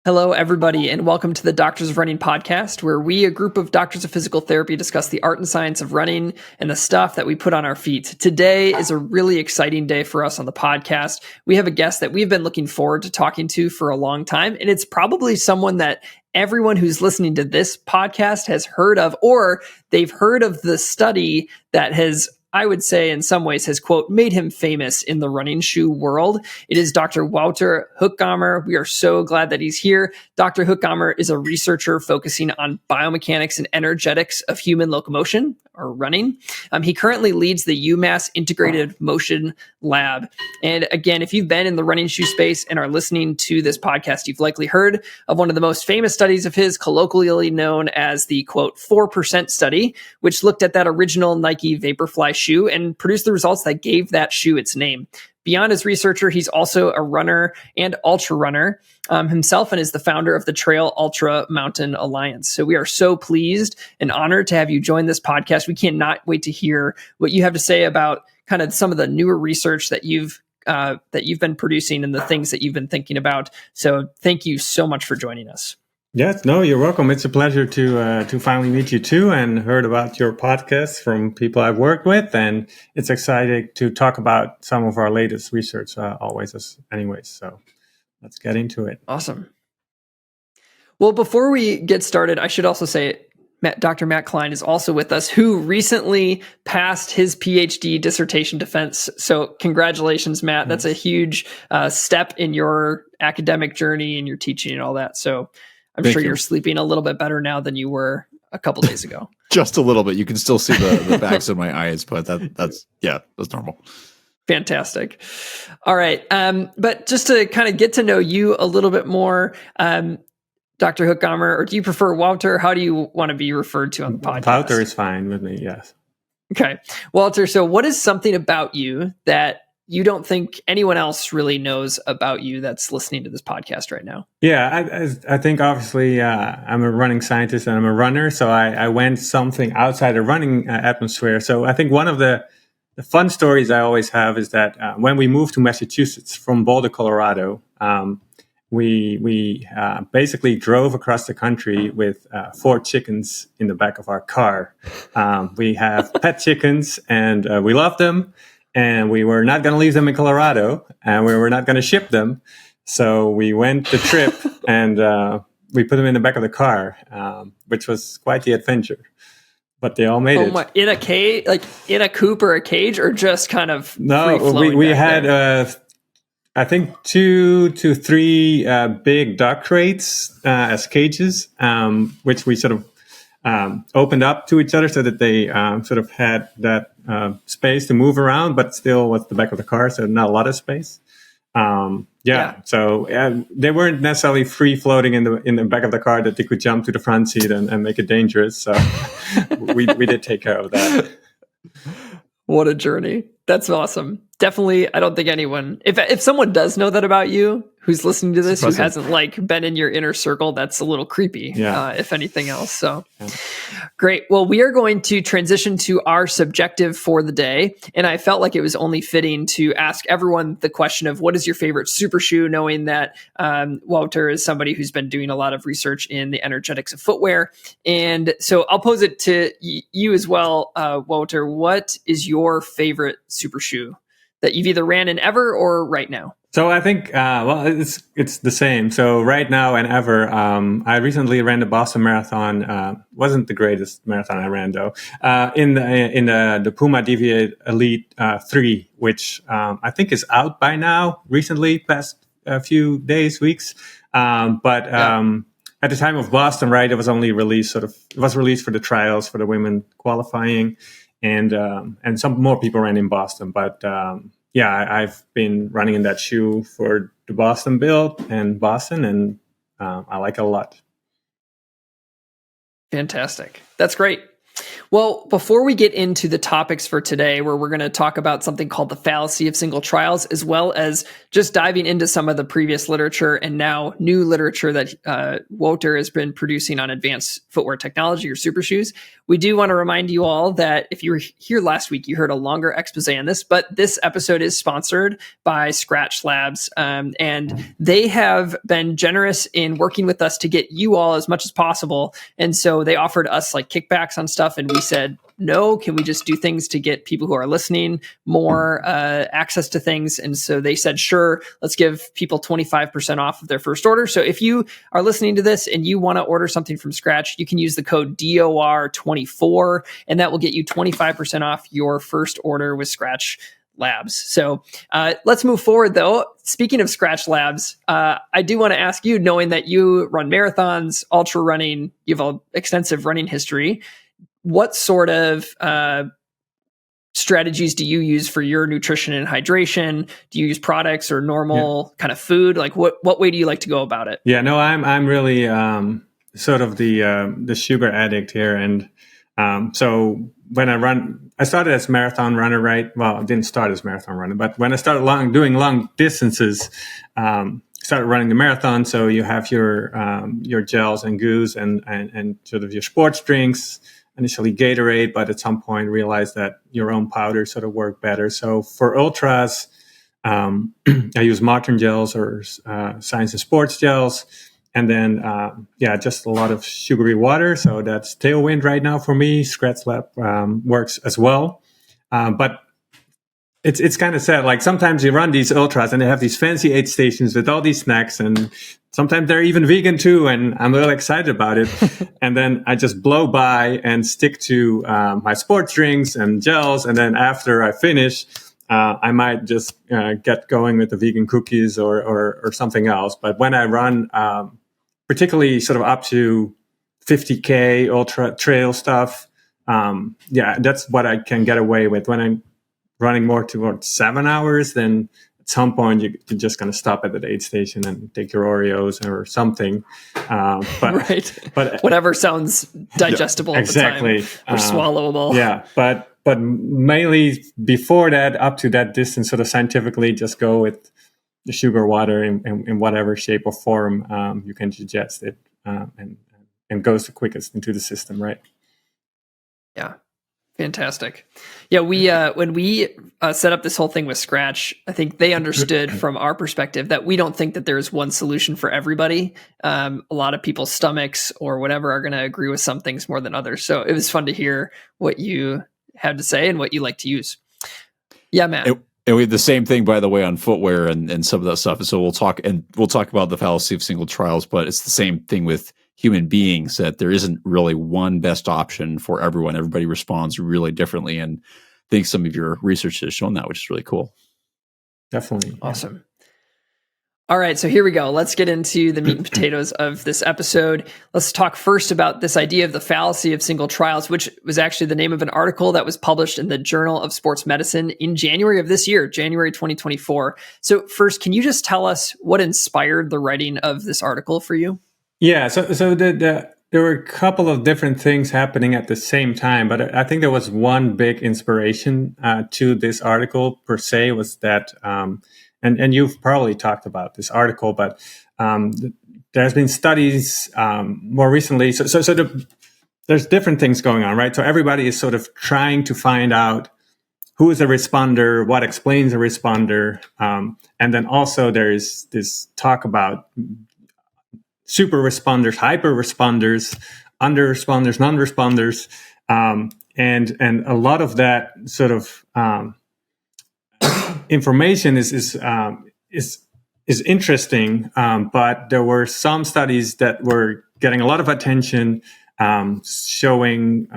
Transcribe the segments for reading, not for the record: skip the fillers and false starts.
Hello, everybody, and welcome to the Doctors of Running podcast, where we, a group of doctors of physical therapy, discuss the art and science of running and the stuff that we put on our feet. Today is a really exciting day for us on the podcast. We have a guest that we've been looking forward to talking to for a long time, and it's probably someone that everyone who's listening to this podcast has heard of, or they've heard of the study that has, I would say, in some ways, has, quote, made him famous in the running shoe world. It is Dr. Wouter Hochgamer. We are so glad that he's here. Dr. Hochgamer is a researcher focusing on biomechanics and energetics of human locomotion, or running. He currently leads the UMass Integrated Motion Lab. And again, if you've been in the running shoe space and are listening to this podcast, you've likely heard of one of the most famous studies of his, colloquially known as the, quote, 4% study, which looked at that original Nike Vaporfly shoe and produced the results that gave that shoe its name. Beyond as researcher, he's also a runner and ultra runner himself, and is the founder of the Trail Ultra Mountain Alliance. So we are so pleased and honored to have you join this podcast. We cannot wait to hear what you have to say about kind of some of the newer research that you've been producing and the things that you've been thinking about. So thank you so much for joining us. Yes, no, you're welcome. It's a pleasure to finally meet you too, and heard about your podcast from people I've worked with, and it's exciting to talk about some of our latest research anyways. So let's get into it. Awesome. Well, before we get started, I should also say Dr. Matt Klein is also with us, who recently passed his PhD dissertation defense. So congratulations, Matt. That's a huge step in your academic journey and your teaching and all that. So I'm sure you're sleeping a little bit better now than you were a couple days ago. Just a little bit. You can still see the bags of my eyes, but that's normal. Fantastic. All right. But just to kind of get to know you a little bit more, Dr. Hochgamer, or do you prefer Wouter? How do you want to be referred to on the podcast? Wouter is fine with me, yes. Okay. Wouter, so what is something about you that you don't think anyone else really knows about you that's listening to this podcast right now? Yeah, I think obviously I'm a running scientist and I'm a runner, so I went something outside the running atmosphere. So I think one of the fun stories I always have is that when we moved to Massachusetts from Boulder, Colorado, we basically drove across the country with 4 chickens in the back of our car. We have pet chickens, and we love them. And we were not going to leave them in Colorado, and we were not going to ship them. So we went the trip, and we put them in the back of the car, which was quite the adventure. But they all made it. In a cage, like in a coop or a cage, or just kind of No, we had I think 2 to 3 big duck crates as cages, which we sort of opened up to each other so that they sort of had that space to move around, but still was the back of the car, so not a lot of space. So they weren't necessarily free floating in the back of the car that they could jump to the front seat and make it dangerous. So we did take care of that. What a journey. That's awesome. Definitely, I don't think anyone, if someone does know that about you, who's listening to this, who hasn't been in your inner circle, that's a little creepy, if anything else. So great. Well, we are going to transition to our subjective for the day. And I felt like it was only fitting to ask everyone the question of what is your favorite super shoe, knowing that Wouter is somebody who's been doing a lot of research in the energetics of footwear. And so I'll pose it to you as well, Wouter. What is your favorite super shoe that you've either ran in ever or right now? So I think, it's the same. So right now and ever, I recently ran the Boston Marathon. Wasn't the greatest marathon I ran though. In the Puma Deviate Elite 3, which I think is out by now. Recently, past a few days, weeks. At the time of Boston, right, it was only released it was released for the trials for the women qualifying, and some more people ran in Boston, but. I've been running in that shoe for the Boston build and Boston, and I like it a lot. Fantastic. That's great. Well, before we get into the topics for today, where we're going to talk about something called the fallacy of single trials, as well as just diving into some of the previous literature and now new literature that Wouter has been producing on advanced footwear technology or super shoes, we do want to remind you all that if you were here last week, you heard a longer expose on this, but this episode is sponsored by Scratch Labs, and they have been generous in working with us to get you all as much as possible. And so they offered us like kickbacks on stuff, and we said, no, can we just do things to get people who are listening more access to things? And so they said, sure, let's give people 25% off of their first order. So if you are listening to this and you want to order something from Scratch, you can use the code DOR24, and that will get you 25% off your first order with Scratch Labs. So let's move forward, though. Speaking of Scratch Labs, I do want to ask you, knowing that you run marathons, ultra running, you have an extensive running history, what sort of strategies do you use for your nutrition and hydration? Do you use products or normal kind of food? Like what way do you like to go about it? Yeah, no, I'm really sort of the sugar addict here, and so when I run, I started as a marathon runner, right? Well, I didn't start as a marathon runner, but when I started doing long distances, started running the marathon. So you have your gels and goos and sort of your sports drinks. Initially Gatorade, but at some point realized that your own powder sort of worked better. So for ultras, I use Martin gels or Science and Sports gels. And then, just a lot of sugary water. So that's tailwind right now for me. Scratch Lab works as well. But it's kind of sad. Like sometimes you run these ultras and they have these fancy aid stations with all these snacks, and sometimes they're even vegan too. And I'm really excited about it. And then I just blow by and stick to my sports drinks and gels. And then after I finish, I might just get going with the vegan cookies or something else. But when I run, particularly sort of up to 50K ultra trail stuff, that's what I can get away with. When I'm running more towards 7 hours, then at some point you're just going to stop at the aid station and take your Oreos or something. But whatever sounds digestible exactly. at the time, or swallowable. Yeah, but mainly before that, up to that distance, sort of scientifically, just go with the sugar water in whatever shape or form you can digest it, and goes the quickest into the system, right? Yeah. Fantastic. Yeah, we when we set up this whole thing with Scratch, I think they understood from our perspective that we don't think that there's one solution for everybody. A lot of people's stomachs or whatever are going to agree with some things more than others. So it was fun to hear what you had to say and what you like to use. Yeah, Matt. And we had the same thing, by the way, on footwear and some of that stuff. And so we'll talk about the fallacy of single trials, but it's the same thing with human beings, that there isn't really one best option for everyone. Everybody responds really differently. And I think some of your research has shown that, which is really cool. Definitely. Awesome. Yeah. All right, so here we go. Let's get into the meat and potatoes of this episode. Let's talk first about this idea of the fallacy of single trials, which was actually the name of an article that was published in the Journal of Sports Medicine in January of this year, January 2024. So first, can you just tell us what inspired the writing of this article for you? Yeah, so there were a couple of different things happening at the same time, but I think there was one big inspiration to this article per se, was that, and you've probably talked about this article, but there's been studies more recently. So there's different things going on, right? So everybody is sort of trying to find out who is a responder, what explains a responder, and then also there's this talk about super responders, hyper responders, under responders, non-responders, and a lot of that sort of information is interesting, but there were some studies that were getting a lot of attention, showing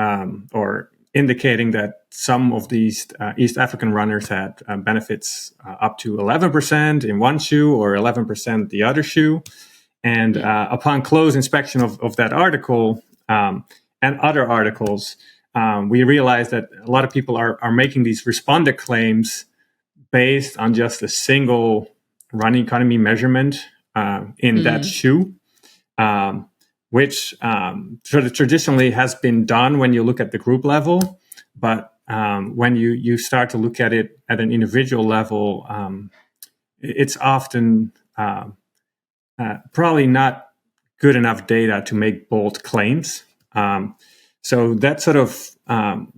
or indicating that some of these East African runners had benefits up to 11% in one shoe or 11% the other shoe. And upon close inspection of that article and other articles, we realized that a lot of people are making these responder claims based on just a single running economy measurement in that shoe, which sort of traditionally has been done when you look at the group level. But when you start to look at it at an individual level, it's often probably not good enough data to make bold claims. So that sort of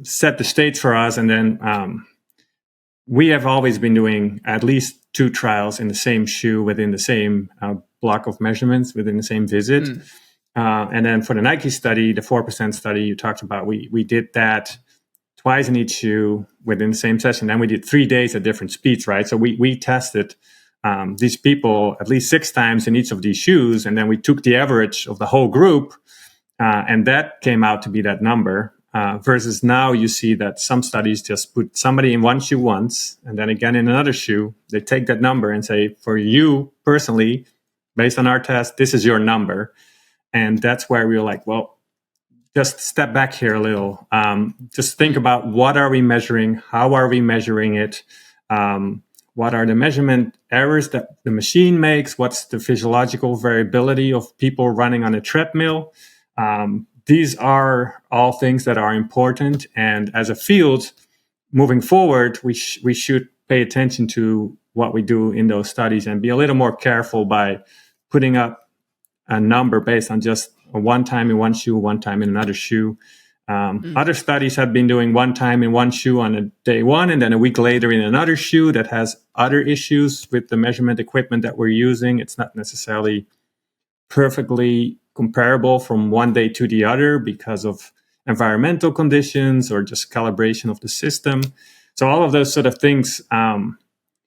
set the stage for us. And then we have always been doing at least 2 trials in the same shoe within the same block of measurements within the same visit. And then for the Nike study, the 4% study you talked about, we did that twice in each shoe within the same session. Then we did 3 days at different speeds, right? So we tested these people at least 6 times in each of these shoes. And then we took the average of the whole group. And that came out to be that number. Versus now you see that some studies just put somebody in one shoe once and then again in another shoe. They take that number and say, for you personally, based on our test, this is your number. And that's where we were like, well, just step back here a little. Just think about what are we measuring? How are we measuring it? What are the measurement errors that the machine makes? What's the physiological variability of people running on a treadmill? These are all things that are important. And as a field, moving forward, we should pay attention to what we do in those studies and be a little more careful by putting up a number based on just one time in one shoe, one time in another shoe. Other studies have been doing one time in one shoe on a day one, and then a week later in another shoe that has other issues with the measurement equipment that we're using. It's not necessarily perfectly comparable from one day to the other because of environmental conditions or just calibration of the system. So all of those sort of things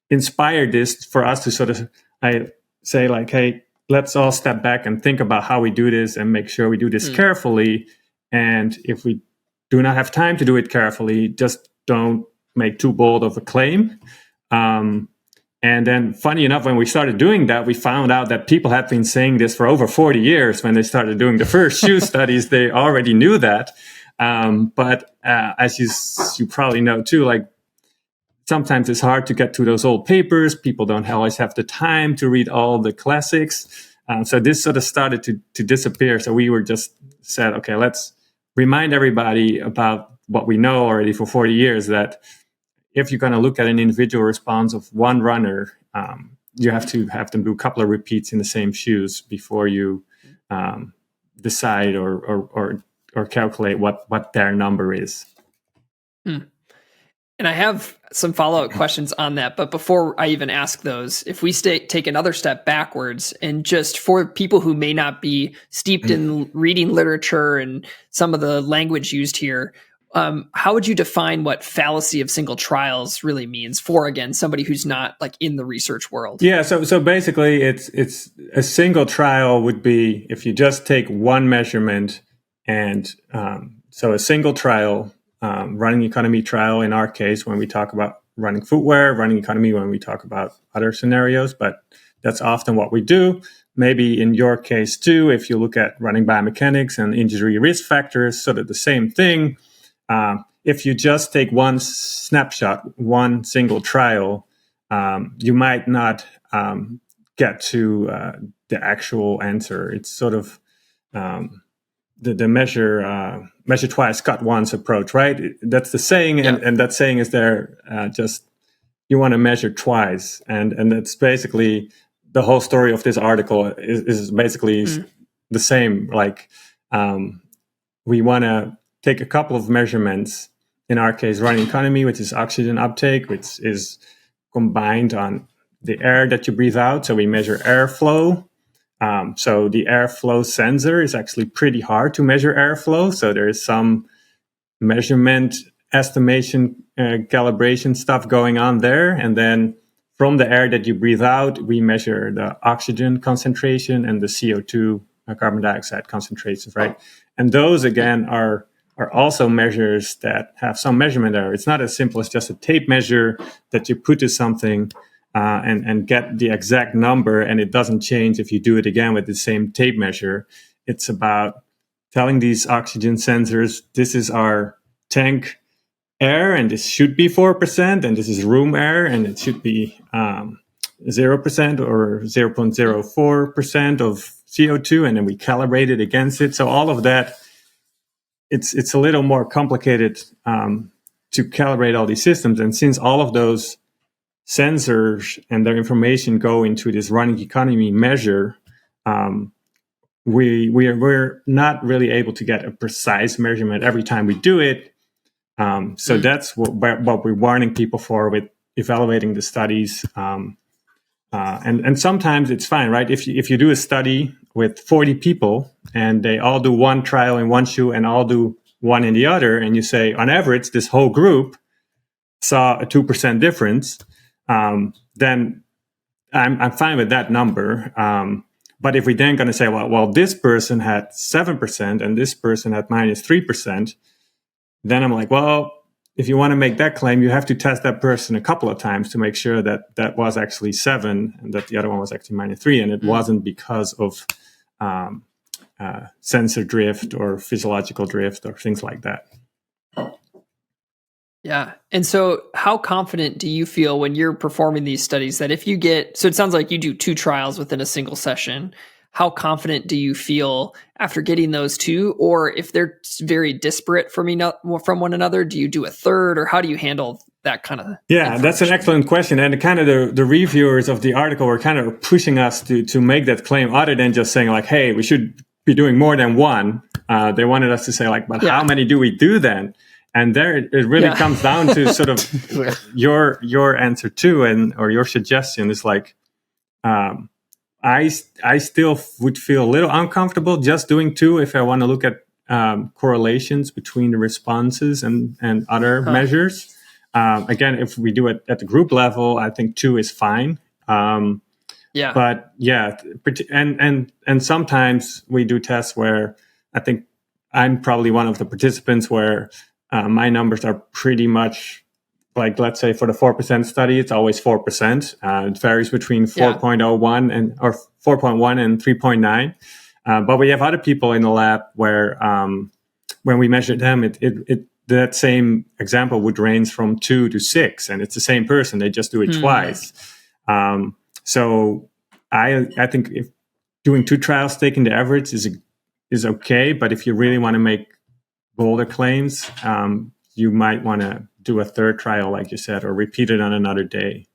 inspired this for us to sort of say like, hey, let's all step back and think about how we do this and make sure we do this carefully. And if we do not have time to do it carefully, just don't make too bold of a claim. And then, funny enough, when we started doing that, we found out that people had been saying this for over 40 years. When they started doing the first shoe studies, they already knew that. But as you probably know too, like sometimes it's hard to get to those old papers. People don't always have the time to read all the classics. So this sort of started to disappear. So we were just said, okay, let's remind everybody about what we know already for 40 years, that if you're going to look at an individual response of one runner, you have to have them do a couple of repeats in the same shoes before you decide or calculate what their number is. And I have some follow-up questions on that. But before I even ask those, if we take another step backwards and just for people who may not be steeped in reading literature and some of the language used here, how would you define what fallacy of single trials really means for, again, somebody who's not like in the research world? Yeah, so basically it's a single trial would be if you just take one measurement and so a single trial, running economy trial in our case when we talk about running footwear, running economy when we talk about other scenarios, but that's often what we do. Maybe in your case too, if you look at running biomechanics and injury risk factors, sort of the same thing. If you just take one snapshot, one single trial, you might not get to the actual answer. It's sort of the measure twice, cut once approach, right? That's the saying, and that saying is there just you want to measure twice, and that's basically the whole story of this article is basically the same. Like we want to take a couple of measurements, in our case, running economy, which is oxygen uptake, which is combined on the air that you breathe out. So we measure airflow. So the airflow sensor is actually pretty hard to measure airflow. So there is some measurement, estimation, calibration stuff going on there. And then from the air that you breathe out, we measure the oxygen concentration and the CO2, carbon dioxide concentrations, right? And those, again, are also measures that have some measurement error. It's not as simple as just a tape measure that you put to something and get the exact number, and it doesn't change if you do it again with the same tape measure. It's about telling these oxygen sensors, this is our tank air, and this should be 4%, and this is room air, and it should be 0% or 0.04% of CO2, and then we calibrate it against it. So all of that, it's a little more complicated to calibrate all these systems. And since all of those sensors and their information go into this running economy measure, we're not really able to get a precise measurement every time we do it. So that's what we're warning people for with evaluating the studies. And sometimes it's fine, right? If you do a study with 40 people and they all do one trial in one shoe and all do one in the other, and you say on average this whole group saw a 2% difference, then I'm fine with that number. But if we're then going to say, well, this person had 7% and this person had minus 3%, then I'm like, well, if you want to make that claim, you have to test that person a couple of times to make sure that that was actually 7 and that the other one was actually minus 3, and it wasn't because of sensor drift or physiological drift or things like that. Yeah. And so how confident do you feel when you're performing these studies that if you get, so it sounds like you do 2 trials within a single session. How confident do you feel after getting those 2? Or if they're very disparate from one another, do you do a third, or how do you handle that kind of That's an excellent question. And kind of the reviewers of the article were kind of pushing us to make that claim, other than just saying like, hey, we should be doing more than one. They wanted us to say like, but how many do we do then? And there it really comes down to sort of your answer too, or your suggestion is like, I still would feel a little uncomfortable just doing 2 if I want to look at correlations between the responses and other measures. Again, if we do it at the group level, I think 2 is fine. But and sometimes we do tests where I think I'm probably one of the participants where my numbers are pretty much like, let's say for the 4% study, it's always 4%. It varies between 4.01 or 4.1 and 3.9. But we have other people in the lab where when we measure them, that same example would range from 2 to 6, and it's the same person. They just do it twice. So I think if doing 2 trials, taking the average is okay. But if you really want to make bolder claims, you might want to do a third trial, like you said, or repeat it on another day.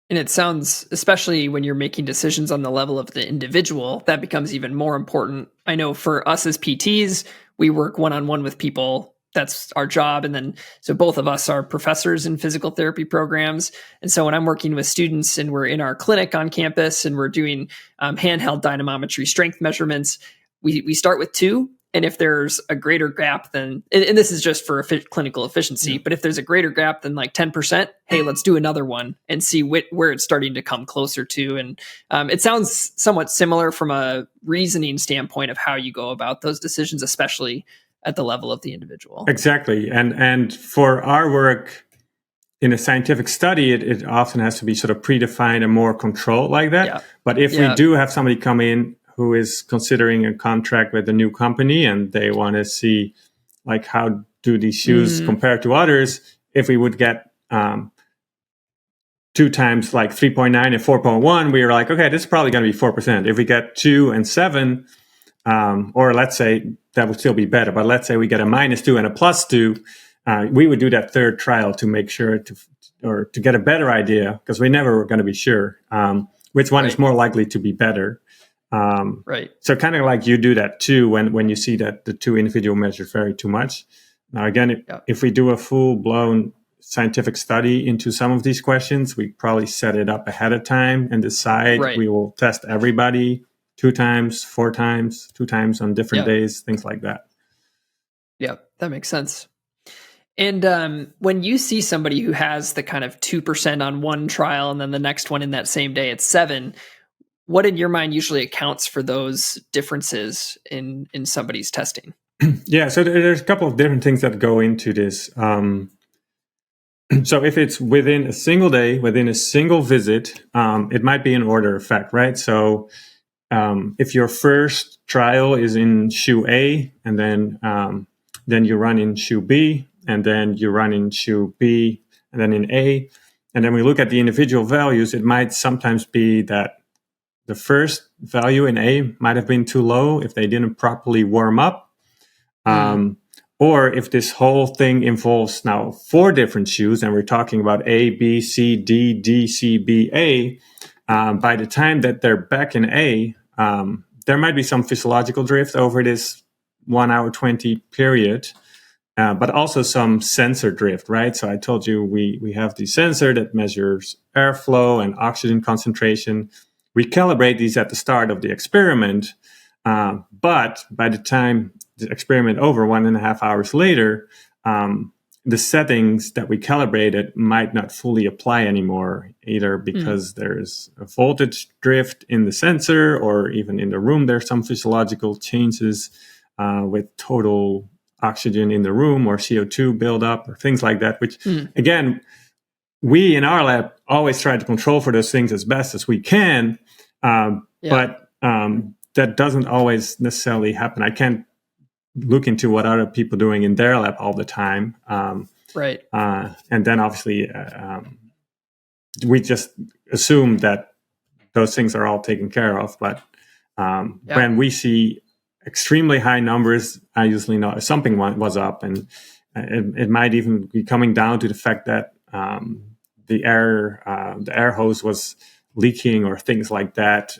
And it sounds, especially when you're making decisions on the level of the individual, that becomes even more important. I know for us as PTs, we work one-on-one with people. That's our job. And then, so both of us are professors in physical therapy programs. And so when I'm working with students and we're in our clinic on campus and we're doing handheld dynamometry strength measurements, we start with 2. And if there's a greater gap than, and this is just for clinical efficiency, but if there's a greater gap than like 10%, hey, let's do another one and see where it's starting to come closer to. And it sounds somewhat similar from a reasoning standpoint of how you go about those decisions, especially at the level of the individual. Exactly. And for our work in a scientific study, it often has to be sort of predefined and more controlled like that. Yeah. But if we do have somebody come in who is considering a contract with a new company and they want to see like how do these shoes compare to others, if we would get 2 times like 3.9 and 4.1, we were like, okay, this is probably going to be 4%. If we get 2 and 7, or let's say that would still be better, but let's say we get a -2 and a +2, we would do that third trial to make sure to get a better idea, because we never were going to be sure which one is more likely to be better. So kind of like you do that too when you see that the 2 individual measures vary too much. Now again, if we do a full-blown scientific study into some of these questions, we probably set it up ahead of time and decide we will test everybody 2 times, 4 times, 2 times on different days, things like that. Yeah, that makes sense. And when you see somebody who has the kind of 2% on one trial and then the next one in that same day it's 7, what in your mind usually accounts for those differences in somebody's testing? So there's a couple of different things that go into this. So if it's within a single day, within a single visit, it might be an order effect, right? So if your first trial is in shoe A, and then you run in shoe B, and then you run in shoe B, and then in A, and then we look at the individual values, it might sometimes be that the first value in A might have been too low if they didn't properly warm up. Or if this whole thing involves now 4 different shoes, and we're talking about A, B, C, D, D, C, B, A, by the time that they're back in A, there might be some physiological drift over this 1 hour 20 period, but also some sensor drift, right? So I told you we have the sensor that measures airflow and oxygen concentration. We calibrate these at the start of the experiment, but by the time the experiment over 1.5 hours later, the settings that we calibrated might not fully apply anymore, either because there's a voltage drift in the sensor, or even in the room there's some physiological changes with total oxygen in the room or CO2 buildup or things like that, which again, we in our lab always try to control for those things as best as we can, but that doesn't always necessarily happen. I can't look into what other people doing in their lab all the time. Right. And then obviously we just assume that those things are all taken care of. But when we see extremely high numbers, I usually know something was up, and it might even be coming down to the fact that the air hose was leaking or things like that.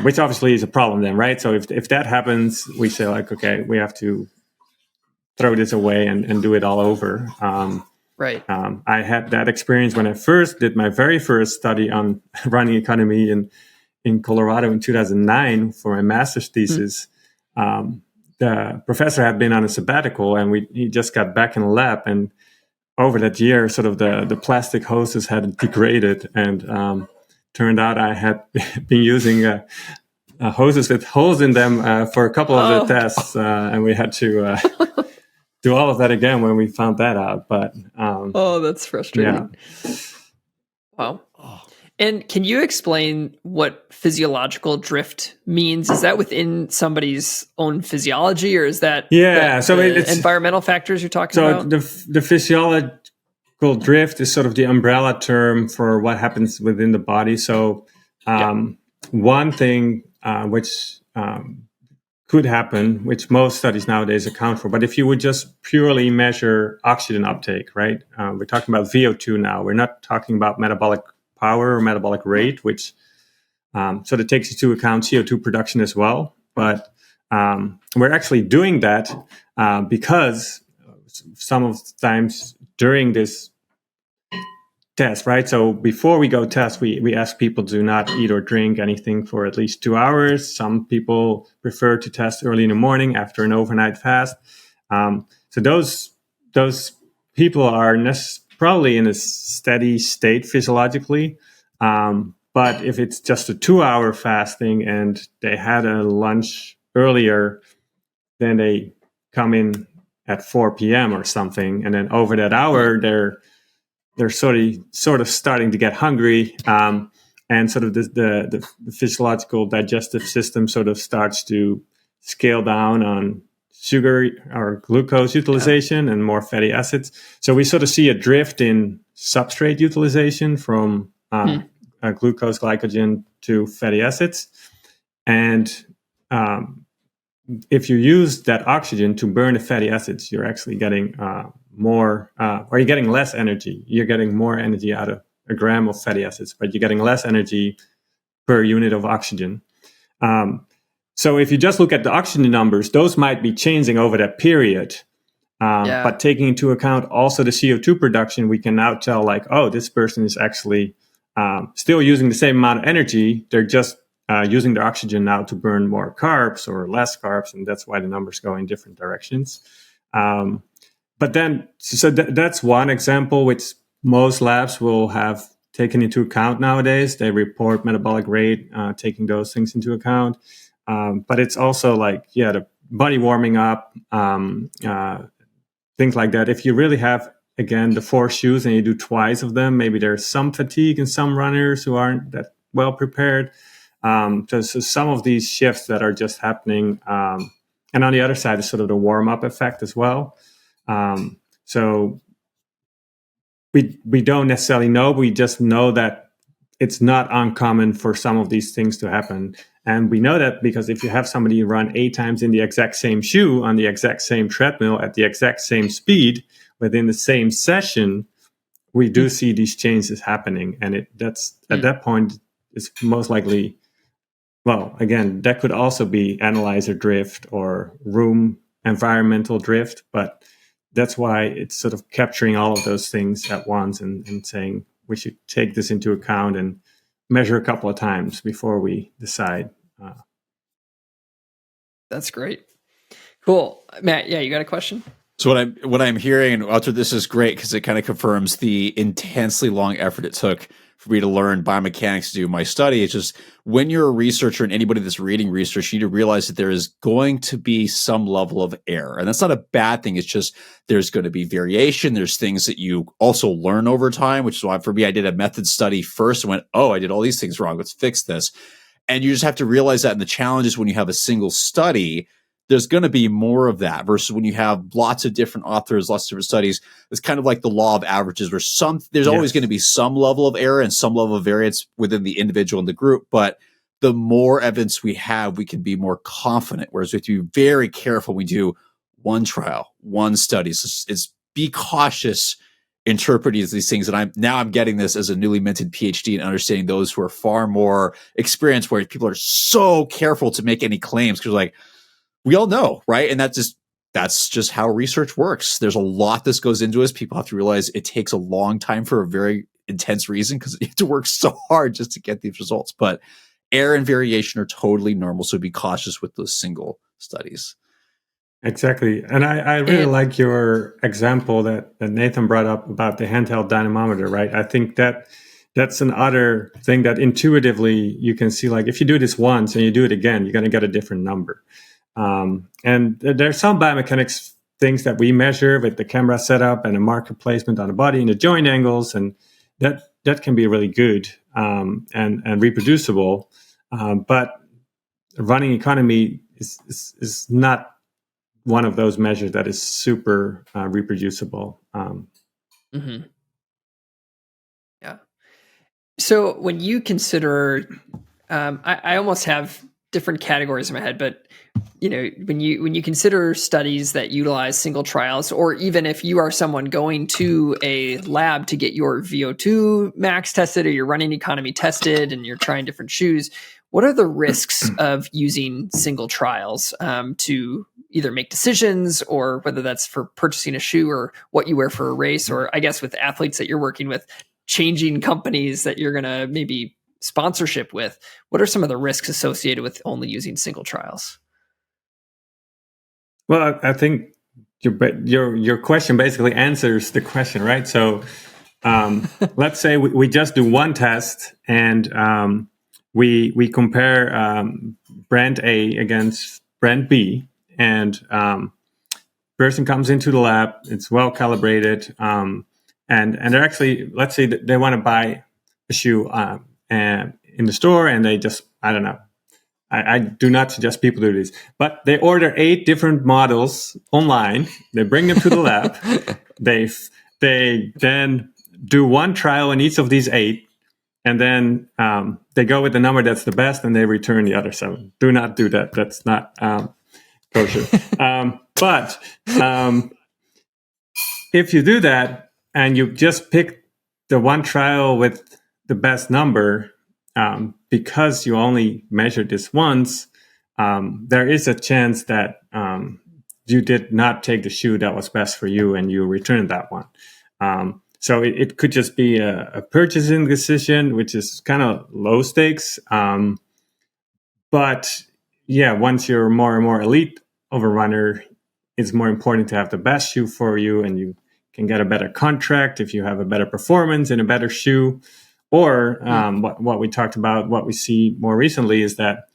Which obviously is a problem then, right? So if that happens, we say like, okay, we have to throw this away and do it all over. Right. I had that experience when I first did my very first study on running economy in Colorado in 2009 for my master's thesis. The professor had been on a sabbatical, and he just got back in the lab, and over that year, sort of the plastic hoses had degraded, and turned out I had been using hoses with holes in them for a couple of the tests, and we had to do all of that again when we found that out. But that's frustrating. Yeah. Wow. And can you explain what physiological drift means? Is that within somebody's own physiology, or is that so it's environmental factors you're talking about? So the physiological drift is sort of the umbrella term for what happens within the body. So one thing which could happen, which most studies nowadays account for, but if you would just purely measure oxygen uptake, right? We're talking about VO2 now. We're not talking about metabolic power or metabolic rate, which sort of takes into account CO2 production as well. But we're actually doing that because some of the times during this test, right? So before we go test, we ask people to not eat or drink anything for at least 2 hours. Some people prefer to test early in the morning after an overnight fast. So those people are probably in a steady state physiologically. But if it's just a 2-hour fasting and they had a lunch earlier, then they come in at 4 p.m. or something, and then over that hour they're sort of starting to get hungry, and sort of the physiological digestive system sort of starts to scale down on sugar or glucose utilization and more fatty acids. So we sort of see a drift in substrate utilization from glucose, glycogen to fatty acids. And if you use that oxygen to burn the fatty acids, you're actually getting or you're getting less energy. You're getting more energy out of a gram of fatty acids, but you're getting less energy per unit of oxygen. So if you just look at the oxygen numbers, those might be changing over that period. But taking into account also the CO2 production, we can now tell like, oh, this person is actually still using the same amount of energy. They're just using their oxygen now to burn more carbs or less carbs, and that's why the numbers go in different directions. But then, so that's one example which most labs will have taken into account nowadays. They report metabolic rate, taking those things into account. But it's also like, the body warming up, things like that. If you really have, again, the 4 shoes and you do twice of them, maybe there's some fatigue in some runners who aren't that well prepared. So some of these shifts that are just happening. And on the other side is sort of the warm-up effect as well. So we don't necessarily know. We just know that it's not uncommon for some of these things to happen. And we know that because if you have somebody run 8 times in the exact same shoe on the exact same treadmill at the exact same speed within the same session, we do see these changes happening. And that's at that point, it's most likely, well, again, that could also be analyzer drift or room environmental drift, but that's why it's sort of capturing all of those things at once and saying we should take this into account and measure a couple of times before we decide. That's great. Cool. Matt, yeah, you got a question? So what I'm hearing, and Wouter, this is great because it kind of confirms the intensely long effort it took for me to learn biomechanics to do my study. It's just when you're a researcher and anybody that's reading research, you need to realize that there is going to be some level of error. And that's not a bad thing. It's just there's going to be variation. There's things that you also learn over time, which is why for me, I did a method study first and went, oh, I did all these things wrong. Let's fix this. And you just have to realize that. And the challenge is when you have a single study, there's going to be more of that versus when you have lots of different authors, lots of different studies. It's kind of like the law of averages where there's always going to be some level of error and some level of variance within the individual and the group. But the more evidence we have, we can be more confident. Whereas we have to be very careful when we do one trial, one study. So it's be cautious interpreting these things. And I'm getting this as a newly minted PhD and understanding those who are far more experienced, where people are so careful to make any claims because like, we all know, right? And that's just how research works. There's a lot that goes into it. People have to realize it takes a long time for a very intense reason because you have to work so hard just to get these results. But error and variation are totally normal. So be cautious with those single studies. Exactly. And I really like your example that Nathan brought up about the handheld dynamometer, right? I think that's another thing that intuitively you can see, like if you do this once and you do it again, you're going to get a different number. And there's some biomechanics things that we measure with the camera setup and a marker placement on the body and the joint angles, and that can be really good and reproducible. But running economy is not one of those measures that is super reproducible. Yeah. So when you consider, I almost have different categories in my head, but when you consider studies that utilize single trials, or even if you are someone going to a lab to get your VO2 max tested or your running economy tested and you're trying different shoes, what are the risks of using single trials to either make decisions, or whether that's for purchasing a shoe or what you wear for a race, or I guess with athletes that you're working with, changing companies that you're going to maybe sponsorship with? What are some of the risks associated with only using single trials? Well, I think your question basically answers the question, right? So let's say we just do one test and we compare brand A against brand B, and person comes into the lab, it's well calibrated, and they're actually, let's say that they want to buy a shoe and in the store, and they just, I don't know, I do not suggest people do this, but they order 8 different models online. They bring them to the lab. They then do one trial in each of these 8, and then they go with the number that's the best, and they return the other 7. Do not do that. That's not kosher. But if you do that and you just pick the one trial with the best number, because you only measured this once, there is a chance that you did not take the shoe that was best for you and you returned that one. So it could just be a purchasing decision, which is kind of low stakes. But yeah, once you're more and more elite of a runner, it's more important to have the best shoe for you, and you can get a better contract if you have a better performance in a better shoe. Or what we talked about, what we see more recently is that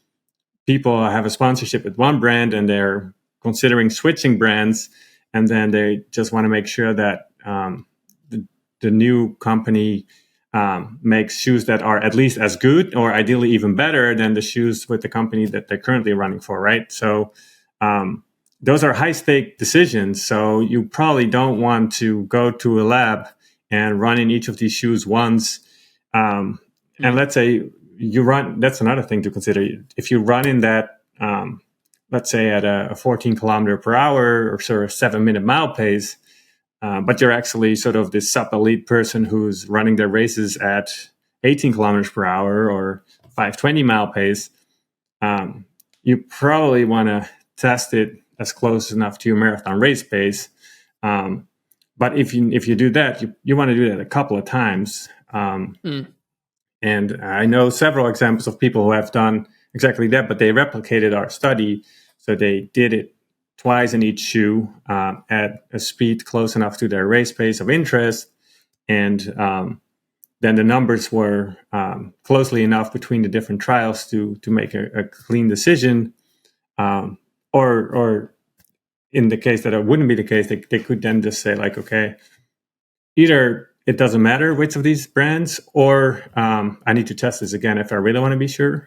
people have a sponsorship with one brand and they're considering switching brands, and then they just want to make sure that the new company makes shoes that are at least as good or ideally even better than the shoes with the company that they're currently running for, right? So those are high-stake decisions. So you probably don't want to go to a lab and run in each of these shoes once, And let's say you run, that's another thing to consider. If you run in that, let's say at a 14 kilometer per hour or sort of 7-minute mile pace, but you're actually sort of this sub-elite person who's running their races at 18 kilometers per hour or 520 mile pace, you probably want to test it as close enough to your marathon race pace. But if you do that, you want to do that a couple of times. And I know several examples of people who have done exactly that, but they replicated our study. So they did it twice in each shoe at a speed close enough to their race pace of interest. And then the numbers were closely enough between the different trials to make a clean decision. Or in the case that it wouldn't be the case, they could then just say like, okay, either it doesn't matter which of these brands, or I need to test this again if I really want to be sure.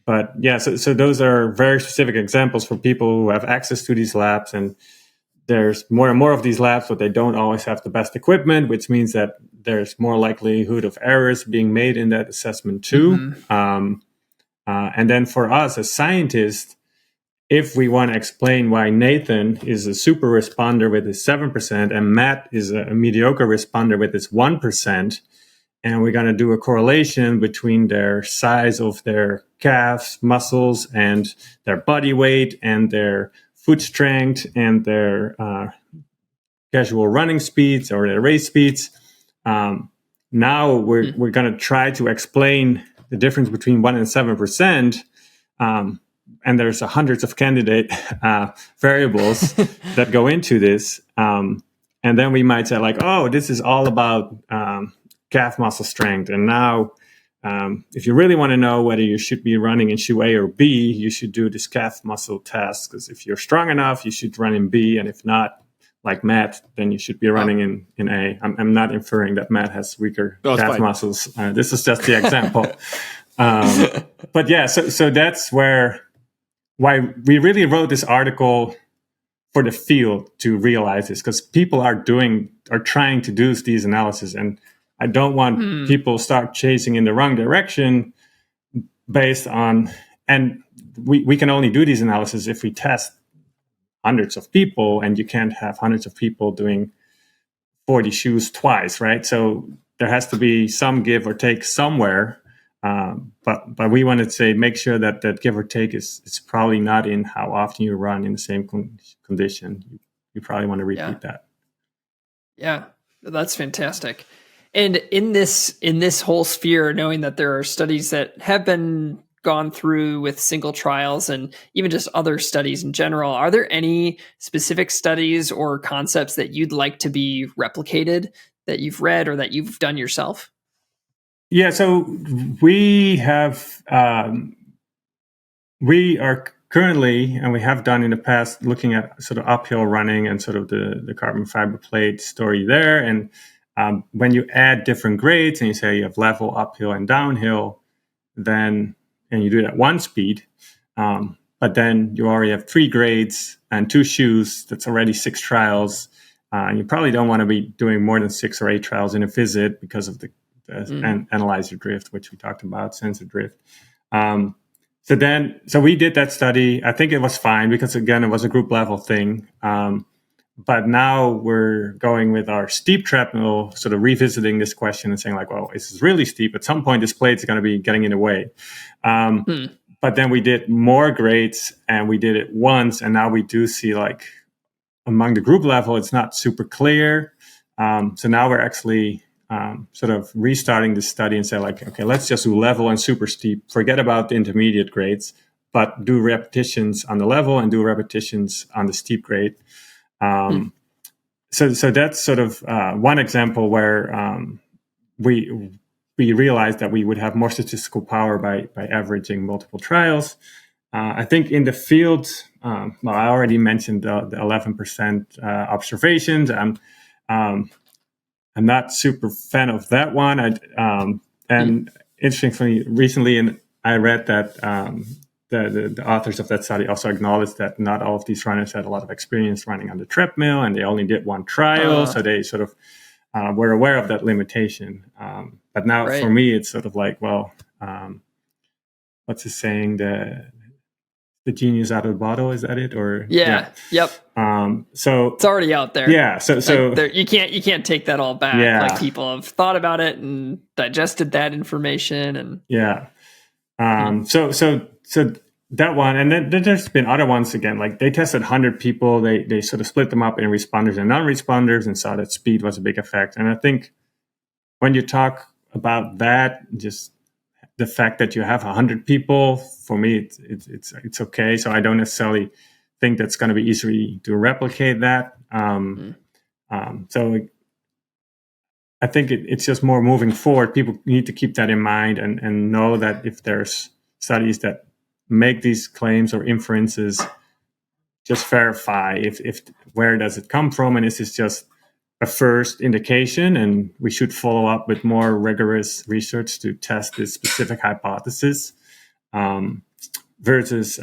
But yeah, so those are very specific examples for people who have access to these labs. And there's more and more of these labs, but they don't always have the best equipment, which means that there's more likelihood of errors being made in that assessment too. And then for us as scientists, if we want to explain why Nathan is a super responder with his 7% and Matt is a mediocre responder with his 1%, and we're going to do a correlation between their size of their calves, muscles, and their body weight, and their foot strength, and their casual running speeds or their race speeds, now we're going to try to explain the difference between 1% and 7%. And there's hundreds of candidate variables that go into this. And then we might say like, oh, this is all about calf muscle strength. And now if you really want to know whether you should be running in shoe A or B, you should do this calf muscle test. Because if you're strong enough, you should run in B. And if not, like Matt, then you should be running in A. I'm not inferring that Matt has weaker calf muscles. This is just the example. But yeah, so that's why we really wrote this article for the field to realize this, because people are trying to do these analyses, and I don't want people start chasing in the wrong direction based on, and we can only do these analyses if we test hundreds of people, and you can't have hundreds of people doing 40 shoes twice, right? So there has to be some give or take somewhere. But we want to say make sure that give or take is probably not in how often you run in the same condition. You probably want to repeat that. Yeah, that's fantastic. And in this whole sphere, knowing that there are studies that have been gone through with single trials and even just other studies in general, are there any specific studies or concepts that you'd like to be replicated that you've read or that you've done yourself? Yeah, so we are currently, and we have done in the past, looking at sort of uphill running and sort of the carbon fiber plate story there. And when you add different grades and you say you have level, uphill, and downhill, and you do it at one speed, but then you already have 3 grades and 2 shoes, that's already 6 trials. And you probably don't want to be doing more than 6 or 8 trials in a visit because of the analyzer drift, which we talked about, sensor drift. So we did that study. I think it was fine because, again, it was a group level thing. But now we're going with our steep treadmill, sort of revisiting this question and saying like, well, this is really steep. At some point, this plate is going to be getting in the way. But then we did more grades and we did it once. And now we do see like among the group level, it's not super clear. So now we're actually sort of restarting the study and say like, okay, let's just do level and super steep. Forget about the intermediate grades, but do repetitions on the level and do repetitions on the steep grade. So that's sort of one example where we realized that we would have more statistical power by averaging multiple trials. I think in the field, I already mentioned the 11% observations. I'm not super fan of that one. And interestingly, recently, I read that the authors of that study also acknowledged that not all of these runners had a lot of experience running on the treadmill, and they only did one trial, so they sort of were aware of that limitation. But now Right. for me, it's sort of like, well, what's the saying? The genius out of the bottle, is that it? Or Yep. So It's already out there. yeah, so you can't take that all back. Yeah. Like, people have thought about it and digested that information, and yeah. So that one, and then there's been other ones again. Like, they tested 100 people. They sort of split them up in responders and non-responders, and saw that speed was a big effect. And I think when you talk about that, just the fact that you have 100 people, for me, it's okay. So I don't necessarily think that's going to be easy to replicate that. So I think it's just more moving forward. People need to keep that in mind and know that if there's studies that make these claims or inferences, just verify if where does it come from, and is this just a first indication, and we should follow up with more rigorous research to test this specific hypothesis, versus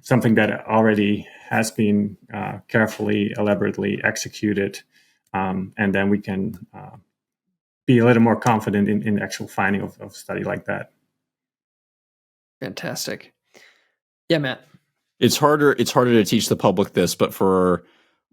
something that already has been carefully, elaborately executed, and then we can be a little more confident in the actual finding of a study like that. fantastic. Yeah, Matt. It's harder to teach the public this, but for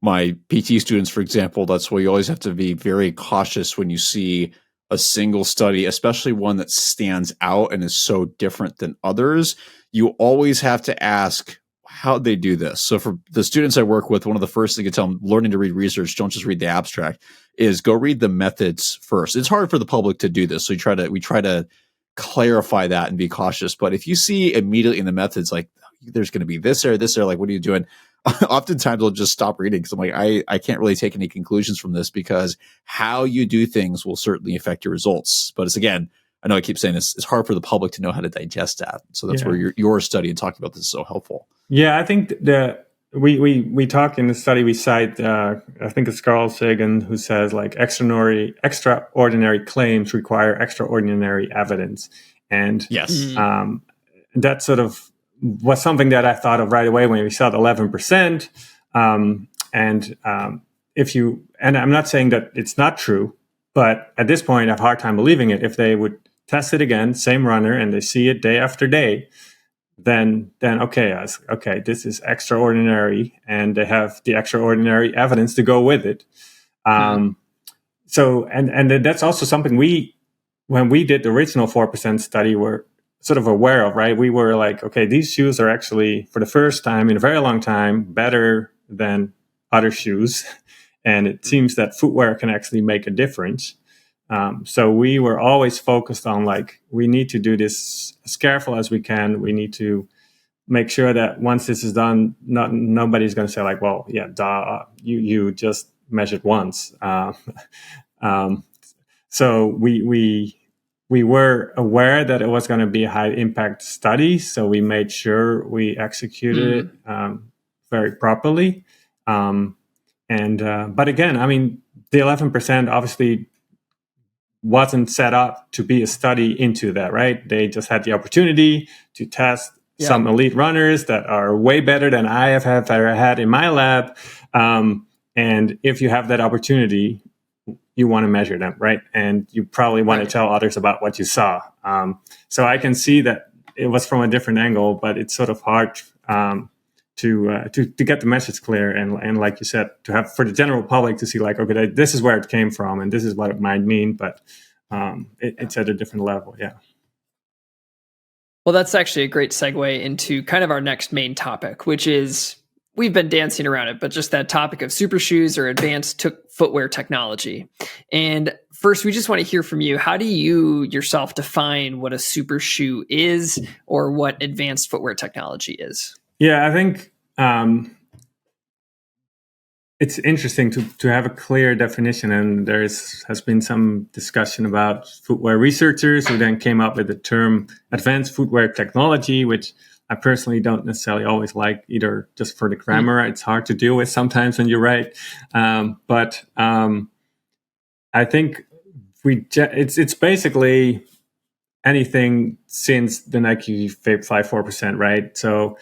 my PT students, for example, that's why you always have to be very cautious when you see a single study, especially one that stands out and is so different than others. You always have to ask, how'd they do this? So for the students I work with, one of the first things I tell them, learning to read research, don't just read the abstract, is go read the methods first. It's hard for the public to do this. So we try to clarify that and be cautious. But if you see immediately in the methods, like, there's going to be this or like, what are you doing? Oftentimes I'll just stop reading because I'm like, I can't really take any conclusions from this, because how you do things will certainly affect your results. But it's, again, I know I keep saying this, it's hard for the public to know how to digest that. So that's where your study and talking about this is so helpful. Yeah, I think we talk in the study, we cite, I think it's Carl Sagan, who says, like, extraordinary claims require extraordinary evidence. And yes, that sort of was something that I thought of right away when we saw the 11%. And I'm not saying that it's not true, but at this point, I have a hard time believing it. If they would test it again, same runner, and they see it day after day, then okay, this is extraordinary, and they have the extraordinary evidence to go with it. So, and that's also something when we did the original 4% study, were sort of aware of, right? We were like, okay, these shoes are actually, for the first time in a very long time, better than other shoes. And it seems that footwear can actually make a difference. So we were always focused on, like, we need to do this as careful as we can. We need to make sure that once this is done, nobody's going to say, like, well, yeah, you just measured once. So we were aware that it was going to be a high impact study, so we made sure we executed it very properly. But again, I mean, the 11% obviously wasn't set up to be a study into that, right? They just had the opportunity to test some elite runners that are way better than I have ever had in my lab. And if you have that opportunity, you want to measure them, right? And you probably want to tell others about what you saw. So I can see that it was from a different angle, but it's sort of hard to get the message clear, and like you said, to have for the general public to see, like, okay, this is where it came from, and this is what it might mean, but it's at a different level. Yeah. Well, that's actually a great segue into kind of our next main topic, which is, we've been dancing around it, but just that topic of super shoes or advanced footwear technology. And first, we just want to hear from you. How do you yourself define what a super shoe is, or what advanced footwear technology is? Yeah, I think it's interesting to have a clear definition, and has been some discussion about footwear researchers who then came up with the term advanced footwear technology, which I personally don't necessarily always like, either just for the grammar. It's hard to deal with sometimes when you write. But I think it's basically anything since the Nike Vape Fly 4%, right? So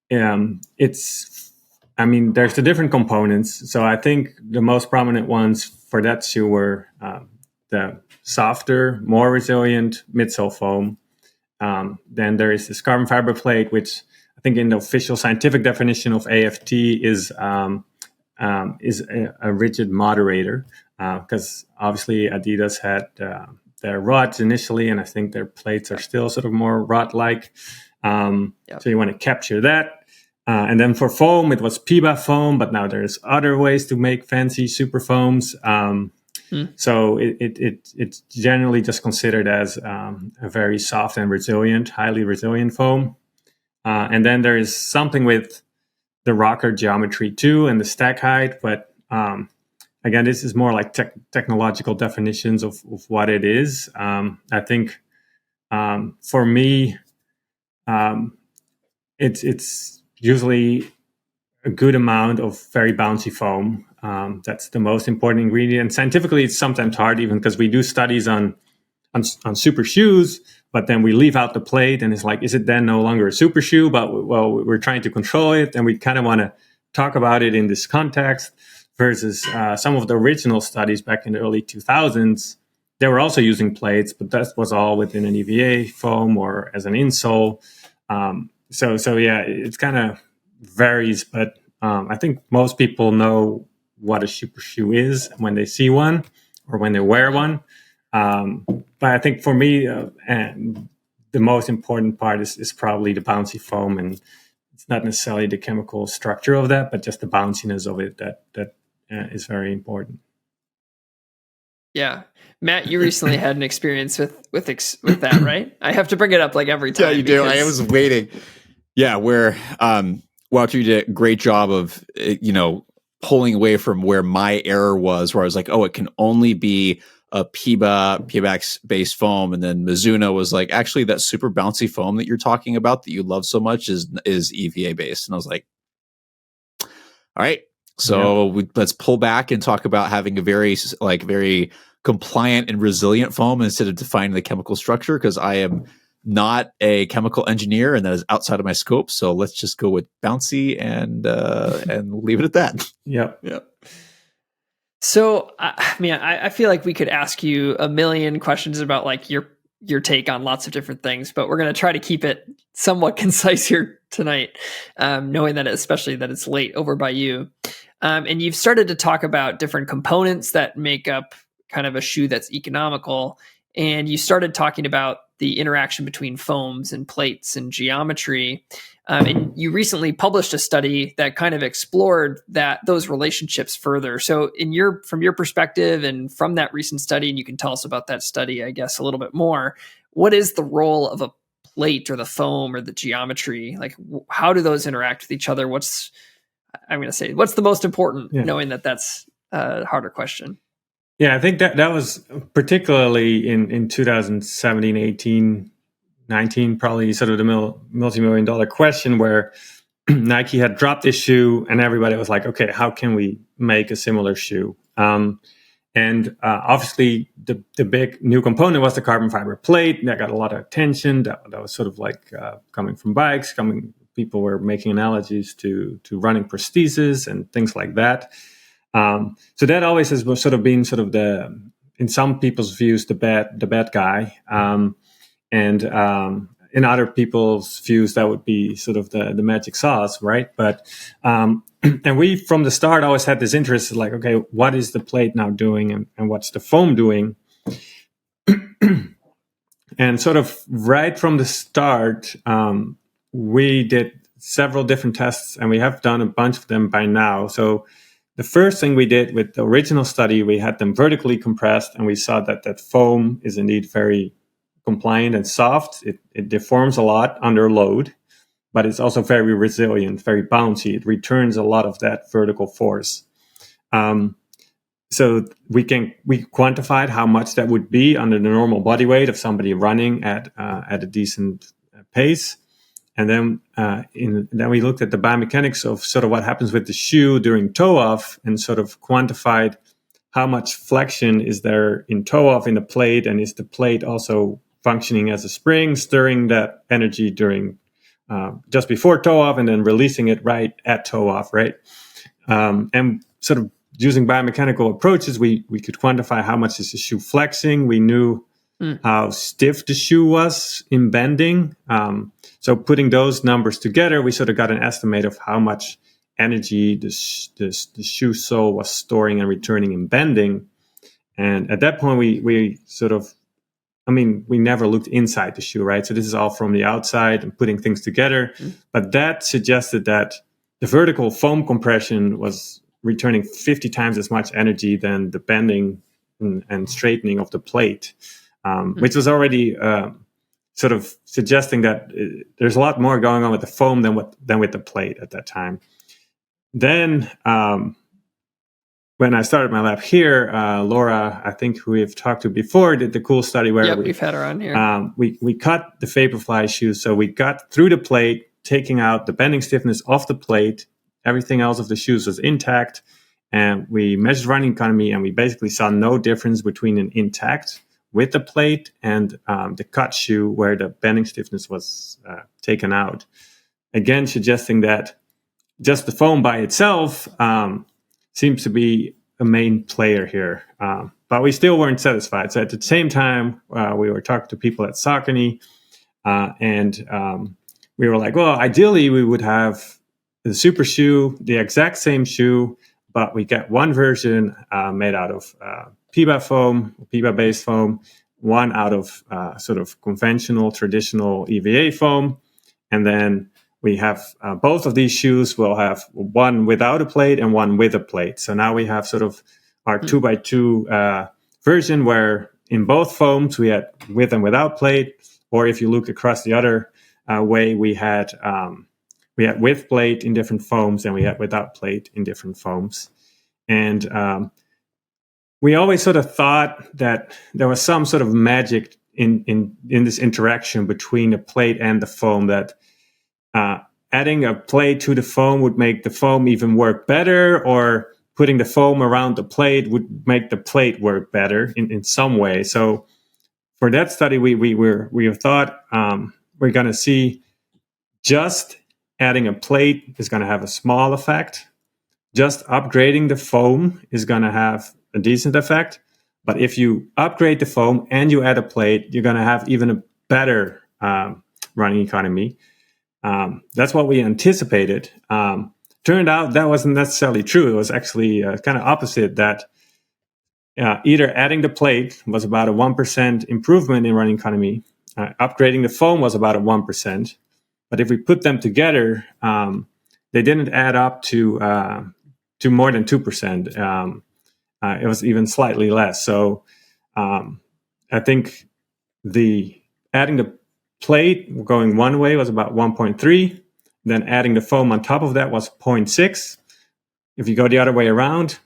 there's the different components. So I think the most prominent ones for that shoe were the softer, more resilient midsole foam. Then there is this carbon fiber plate, which I think in the official scientific definition of AFT is a rigid moderator, because obviously Adidas had their rods initially, and I think their plates are still sort of more rod-like. So you want to capture that. And then for foam, it was PIBA foam, but now there's other ways to make fancy super foams. So it's generally just considered as a very soft and resilient, highly resilient foam. And then there is something with the rocker geometry too, and the stack height. But again, this is more like technological definitions of what it is. I think for me, it's usually a good amount of very bouncy foam. That's the most important ingredient. Scientifically, it's sometimes hard, even because we do studies on super shoes, but then we leave out the plate, and it's like, is it then no longer a super shoe? But well, we're trying to control it, and we kind of want to talk about it in this context. Versus some of the original studies back in the early 2000s, they were also using plates, but that was all within an EVA foam or as an insole. So yeah, it's kind of varies, but I think most people know what a super shoe is when they see one or when they wear one. But I think for me, and the most important part is probably the bouncy foam, and it's not necessarily the chemical structure of that, but just the bounciness of it that is very important. Yeah, Matt, you recently had an experience with that, right? I have to bring it up like every time. Yeah, you do. I was waiting. Yeah, where Wouter, you did a great job of pulling away from where my error was, where I was like, oh, it can only be a PBAX based foam, and then Mizuno was like, actually, that super bouncy foam that you're talking about that you love so much is EVA based, and I was like, all right. So let's pull back and talk about having a very compliant and resilient foam instead of defining the chemical structure, because I am not a chemical engineer and that is outside of my scope. So let's just go with bouncy and leave it at that. Yep. So, I feel like we could ask you a million questions about like your take on lots of different things, but we're going to try to keep it somewhat concise here tonight, knowing that especially that it's late over by you. And you've started to talk about different components that make up kind of a shoe that's economical. And you started talking about the interaction between foams and plates and geometry. And you recently published a study that kind of explored those relationships further. So from your perspective and from that recent study, and you can tell us about that study, I guess, a little bit more, what is the role of a plate or the foam or the geometry? Like, how do those interact with each other? What's the most important, knowing that that's a harder question? Yeah, I think that was particularly in 2017, 18, 19, probably sort of the multi-million-dollar question where Nike had dropped this shoe and everybody was like, okay, how can we make a similar shoe? And obviously the big new component was the carbon fiber plate. That got a lot of attention. That was sort of like coming from bikes, people were making analogies to running prostheses and things like that. So that always has sort of been sort of in some people's views, the bad guy. And in other people's views, that would be sort of the magic sauce, right? But and we from the start always had this interest, like, okay, what is the plate now doing, and what's the foam doing? And sort of right from the start, we did several different tests, and we have done a bunch of them by now. So the first thing we did with the original study, we had them vertically compressed, and we saw that foam is indeed very compliant and soft. It deforms a lot under load, but it's also very resilient, very bouncy. It returns a lot of that vertical force. So we quantified how much that would be under the normal body weight of somebody running at a decent pace. And then then we looked at the biomechanics of sort of what happens with the shoe during toe off, and sort of quantified how much flexion is there in toe off in the plate, and is the plate also functioning as a spring, stirring that energy during just before toe off and then releasing it right at toe off, right? And sort of using biomechanical approaches, we could quantify how much is the shoe flexing. We knew how stiff the shoe was in bending. So putting those numbers together, we sort of got an estimate of how much energy the shoe sole was storing and returning in bending. And at that point, we sort of, we never looked inside the shoe, right? So this is all from the outside and putting things together. But that suggested that the vertical foam compression was returning 50 times as much energy than the bending and straightening of the plate, which was already sort of suggesting that there's a lot more going on with the foam than with the plate at that time. Then when I started my lab here, Laura, I think who we've talked to before, did the cool study where we've had her on here. We cut the Vaporfly shoes. So we got through the plate, taking out the bending stiffness off the plate. Everything else of the shoes was intact. And we measured running economy, and we basically saw no difference between an intact with the plate and the cut shoe where the bending stiffness was taken out. Again, suggesting that just the foam by itself seems to be a main player here. But we still weren't satisfied. So at the same time, we were talking to people at Saucony, and we were like, well, ideally we would have the super shoe, the exact same shoe, but we get one version made out of PIBA foam, PIBA-based foam, one out of sort of conventional, traditional EVA foam, and then we have both of these shoes will have one without a plate and one with a plate. So now we have sort of our 2x2 version where in both foams we had with and without plate, or if you look across the other way, we had with plate in different foams and we had without plate in different foams. And we always sort of thought that there was some sort of magic in this interaction between the plate and the foam, that adding a plate to the foam would make the foam even work better, or putting the foam around the plate would make the plate work better in some way. So for that study, we thought we're going to see just adding a plate is going to have a small effect. Just upgrading the foam is going to have a decent effect. But if you upgrade the foam and you add a plate, you're going to have even a better running economy. That's what we anticipated. Turned out that wasn't necessarily true. It was actually kind of opposite, that either adding the plate was about a 1% improvement in running economy. Upgrading the foam was about a 1%. But if we put them together, they didn't add up to more than 2%. It was even slightly less. So I think adding the plate going one way was about 1.3. Then adding the foam on top of that was 0.6. If you go the other way around,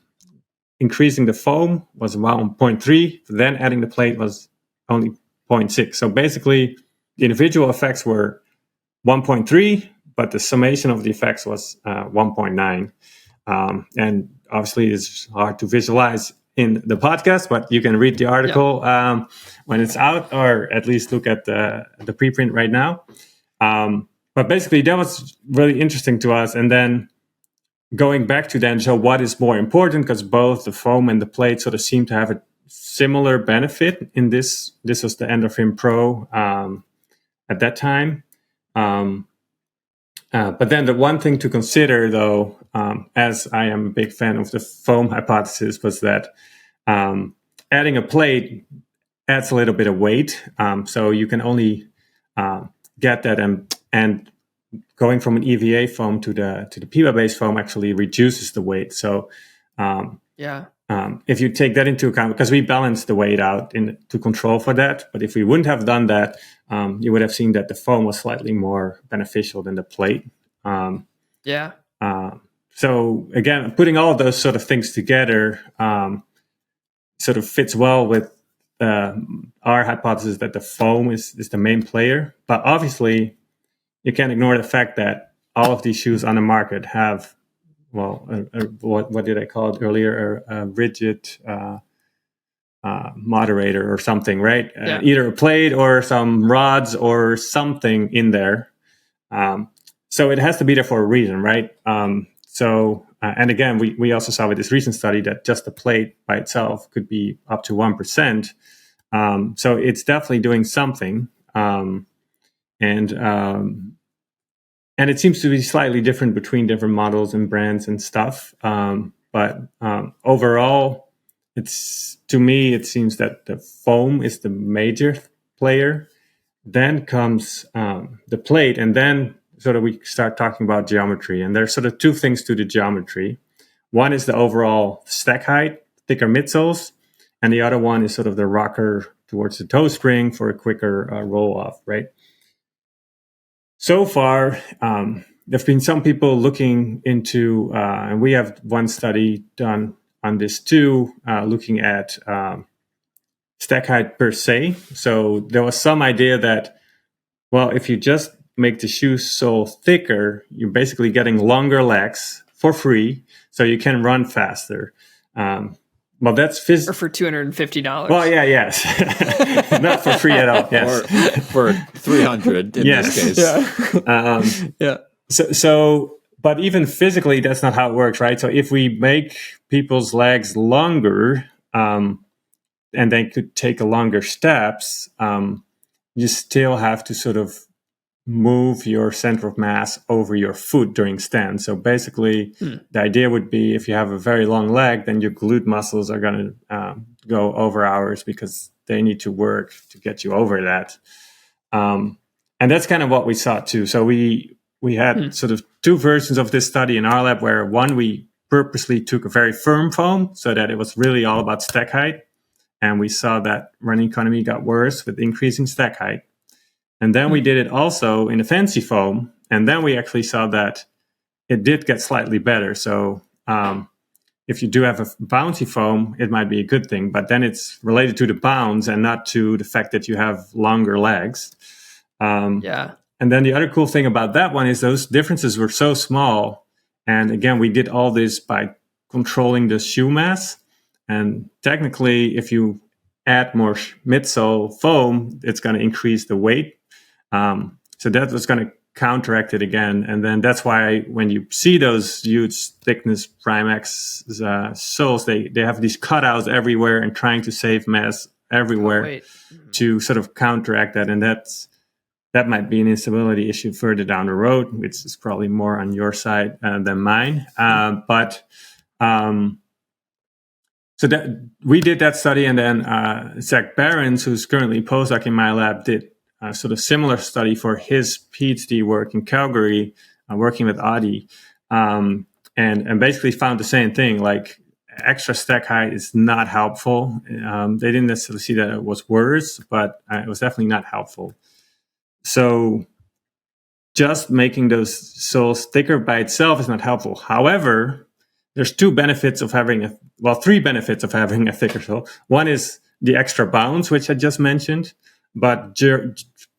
increasing the foam was about 0.3. Then adding the plate was only 0.6. So basically, the individual effects were 1.3, but the summation of the effects was 1.9. And obviously, it's hard to visualize in the podcast, but you can read the article when it's out, or at least look at the preprint right now. But basically, that was really interesting to us. And then going back to then, so what is more important? Because both the foam and the plate sort of seem to have a similar benefit in this. This was the Endorphin Pro at that time. But then the one thing to consider, though, as I am a big fan of the foam hypothesis, was that adding a plate adds a little bit of weight. So you can only get that, and going from an EVA foam to the PIBA-based foam actually reduces the weight. So if you take that into account, because we balanced the weight out to control for that, but if we wouldn't have done that, you would have seen that the foam was slightly more beneficial than the plate. So again, putting all of those sort of things together sort of fits well with our hypothesis that the foam is the main player. But obviously, you can't ignore the fact that all of these shoes on the market have, what did I call it earlier? A rigid moderator or something, right? Either a plate or some rods or something in there. So it has to be there for a reason, right? So And again, we also saw with this recent study that just the plate by itself could be up to 1%. So it's definitely doing something. And it seems to be slightly different between different models and brands and stuff. But overall, to me, it seems that the foam is the major player. Then comes the plate, and then sort of we start talking about geometry. And there's sort of two things to the geometry. One is the overall stack height, thicker midsoles, and the other one is sort of the rocker towards the toe spring for a quicker roll off, right? So far, there've been some people looking into, and we have one study done on this too, looking at stack height per se. So there was some idea that, well, if you just make the shoe sole thicker, you're basically getting longer legs for free, so you can run faster. Well, that's or for $250. Well, yes, not for free at all. Yes, or for $300 in this case. Yeah. So, but even physically, that's not how it works, right? So if we make people's legs longer, and they could take a longer steps, you still have to sort of move your center of mass over your foot during stand. So basically, the idea would be if you have a very long leg, then your glute muscles are going to go over hours because they need to work to get you over that. And that's kind of what we saw too. So we had sort of two versions of this study in our lab, where one, we purposely took a very firm foam so that it was really all about stack height. And we saw that running economy got worse with increasing stack height. And then we did it also in a fancy foam. And then we actually saw that it did get slightly better. So if you do have a bouncy foam, it might be a good thing. But then it's related to the bounce and not to the fact that you have longer legs. And then the other cool thing about that one is those differences were so small. And again, we did all this by controlling the shoe mass. And technically, if you add more midsole foam, it's going to increase the weight. So that was going to counteract it again. And then that's why when you see those huge thickness Primax soles, they have these cutouts everywhere and trying to save mass everywhere to sort of counteract that. And that might be an instability issue further down the road, which is probably more on your side than mine. So that we did that study, and then Zach Behrens, who's currently a postdoc in my lab, did a sort of similar study for his PhD work in Calgary, working with Adi, and basically found the same thing. Like extra stack height is not helpful. They didn't necessarily see that it was worse, but it was definitely not helpful. So just making those soles thicker by itself is not helpful. However, there's three benefits of having a thicker sole. One is the extra bounce, which I just mentioned. But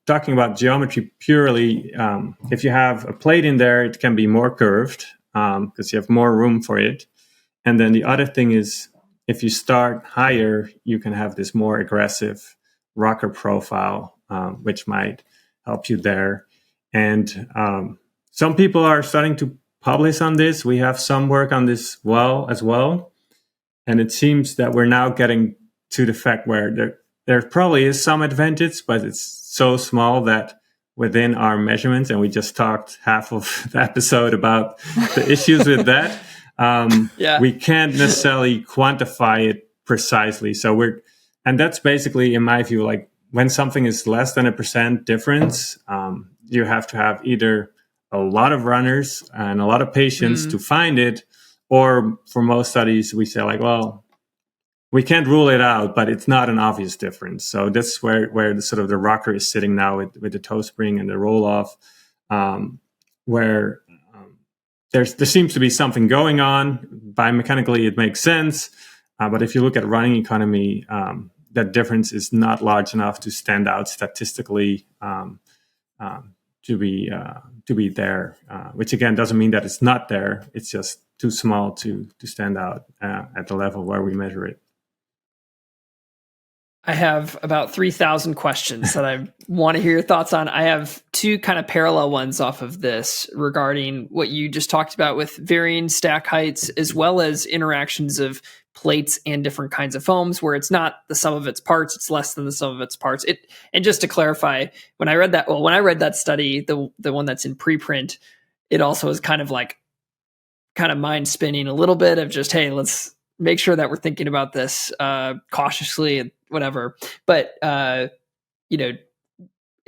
talking about geometry purely, if you have a plate in there, it can be more curved because you have more room for it. And then the other thing is, if you start higher, you can have this more aggressive rocker profile, which might help you there. And some people are starting to publish on this. We have some work on this as well. And it seems that we're now getting to the fact where there probably is some advantage, but it's so small that within our measurements, and we just talked half of the episode about the issues with that, we can't necessarily quantify it precisely. So and that's basically, in my view, like when something is less than 1% difference, you have to have either a lot of runners and a lot of patients to find it, or for most studies, we say like, well, we can't rule it out, but it's not an obvious difference. So that's where the sort of the rocker is sitting now with the toe spring and the roll off, where there seems to be something going on. Biomechanically, it makes sense. But if you look at running economy, that difference is not large enough to stand out statistically to be there, which again doesn't mean that it's not there. It's just too small to stand out at the level where we measure it. I have about 3,000 questions that I want to hear your thoughts on. I have two kind of parallel ones off of this regarding what you just talked about with varying stack heights, as well as interactions of plates and different kinds of foams, where it's not the sum of its parts, it's less than the sum of its parts. And just to clarify, when I read that study, the one that's in preprint, it also is kind of mind spinning a little bit of just, hey, let's make sure that we're thinking about this cautiously and whatever. But it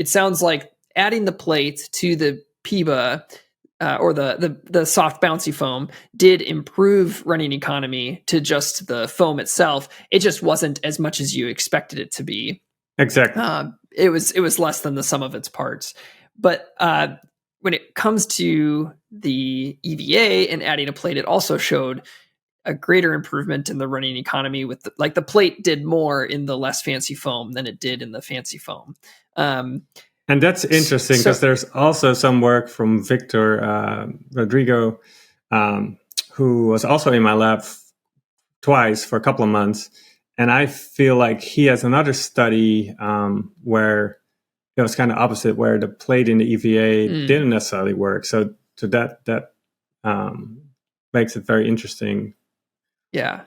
sounds like adding the plate to the PIBA or the soft bouncy foam did improve running economy to just the foam itself. It just wasn't as much as you expected it to be. Exactly. It was less than the sum of its parts. But when it comes to the EVA and adding a plate, it also showed a greater improvement in the running economy with the plate did more in the less fancy foam than it did in the fancy foam. And that's interesting because there's also some work from Victor Rodrigo, who was also in my lab twice for a couple of months. And I feel like he has another study where it was kind of opposite, where the plate in the EVA didn't necessarily work. So that makes it very interesting. Yeah.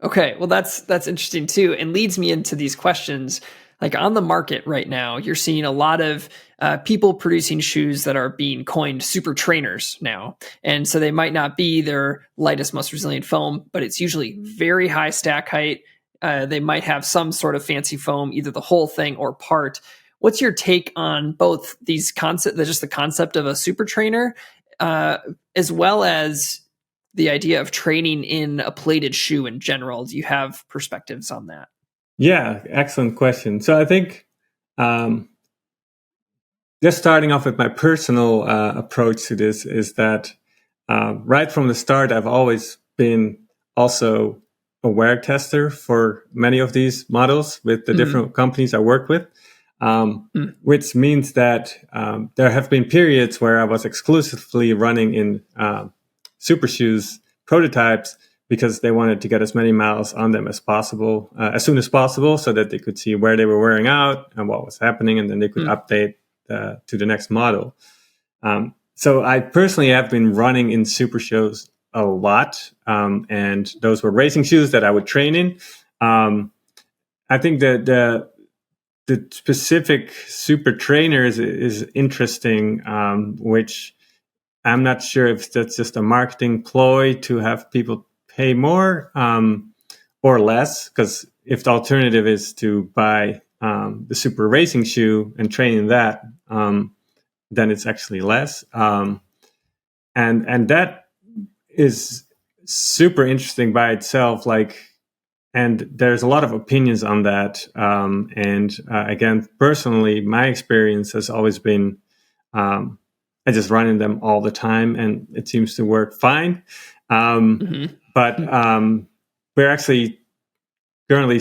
Okay. Well, that's interesting too, and leads me into these questions. Like on the market right now, you're seeing a lot of people producing shoes that are being coined super trainers now. And so they might not be their lightest, most resilient foam, but it's usually very high stack height. They might have some sort of fancy foam, either the whole thing or part. What's your take on both these concepts, just the concept of a super trainer, as well as the idea of training in a plated shoe in general? Do you have perspectives on that? Yeah, excellent question. So I think just starting off with my personal approach to this is that right from the start, I've always been also a wear tester for many of these models with the different companies I work with, which means that there have been periods where I was exclusively running in super shoes prototypes because they wanted to get as many miles on them as possible, as soon as possible, so that they could see where they were wearing out and what was happening, and then they could update to the next model. So I personally have been running in super shoes a lot, and those were racing shoes that I would train in. I think that the specific super trainers is interesting, which I'm not sure if that's just a marketing ploy to have people pay more or less, because if the alternative is to buy the super racing shoe and train in that, then it's actually less. And that is super interesting by itself. And there's a lot of opinions on that. Again, personally, my experience has always been I just run in them all the time, and it seems to work fine. But we're actually currently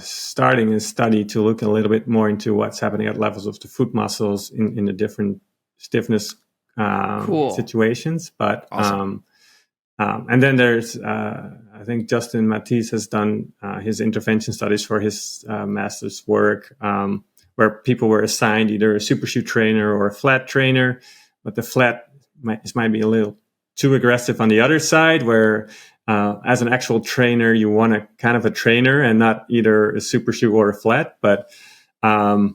starting a study to look a little bit more into what's happening at levels of the foot muscles in the different stiffness situations. But awesome. And then there's, I think Justin Matisse has done his intervention studies for his master's work, where people were assigned either a super shoe trainer or a flat trainer, but the flat might be a little too aggressive on the other side, where as an actual trainer, you want a kind of a trainer and not either a super shoe or a flat. But yeah,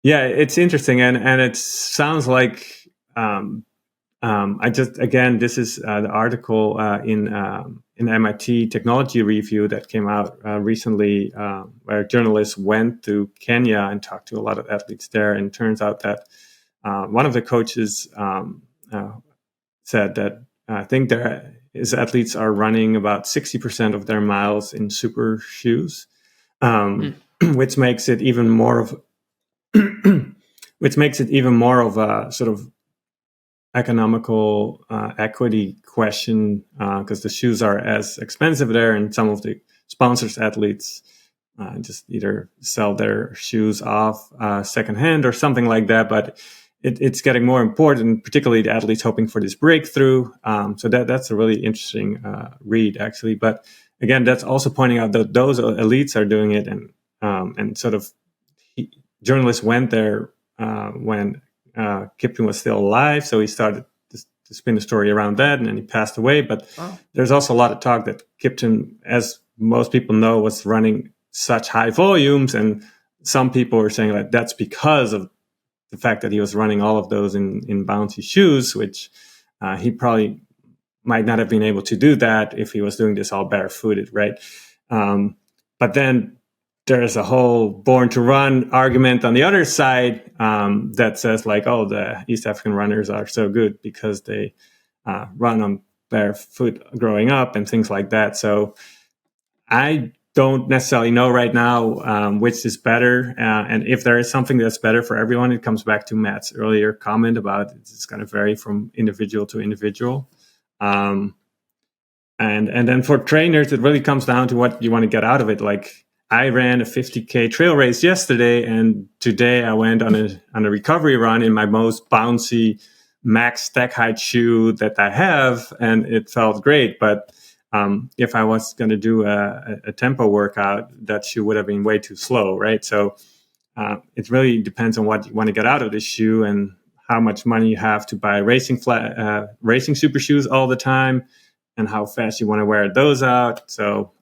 it's interesting. And it sounds like this is the article in MIT Technology Review that came out recently, where journalists went to Kenya and talked to a lot of athletes there. And it turns out that one of the coaches said that I think his athletes are running about 60% of their miles in super shoes, which makes it even more of a sort of economical equity question, because the shoes are as expensive there, and some of the sponsors athletes just either sell their shoes off secondhand or something like that. But it's getting more important, particularly the athletes hoping for this breakthrough. So that's a really interesting read, actually. But again, that's also pointing out that those elites are doing it, and sort of journalists went there when Kipling was still alive, so he started to spin the story around that, and then he passed away. But there's also a lot of talk that Kipling, as most people know, was running such high volumes, and some people were saying that that's because of the fact that he was running all of those in bouncy shoes, which he probably might not have been able to do that if he was doing this all barefooted, right? But then there's a whole born to run argument on the other side that says like, oh, the East African runners are so good because they run on barefoot growing up and things like that. So I don't necessarily know right now which is better. And if there is something that's better for everyone, it comes back to Matt's earlier comment about it's going to vary from individual to individual. And then for trainers, it really comes down to what you want to get out of it. Like I ran a 50K trail race yesterday, and today I went on a recovery run in my most bouncy max stack height shoe that I have, and it felt great. But if I was going to do a tempo workout, that shoe would have been way too slow, right? So it really depends on what you want to get out of this shoe and how much money you have to buy racing super shoes all the time, and how fast you want to wear those out. So,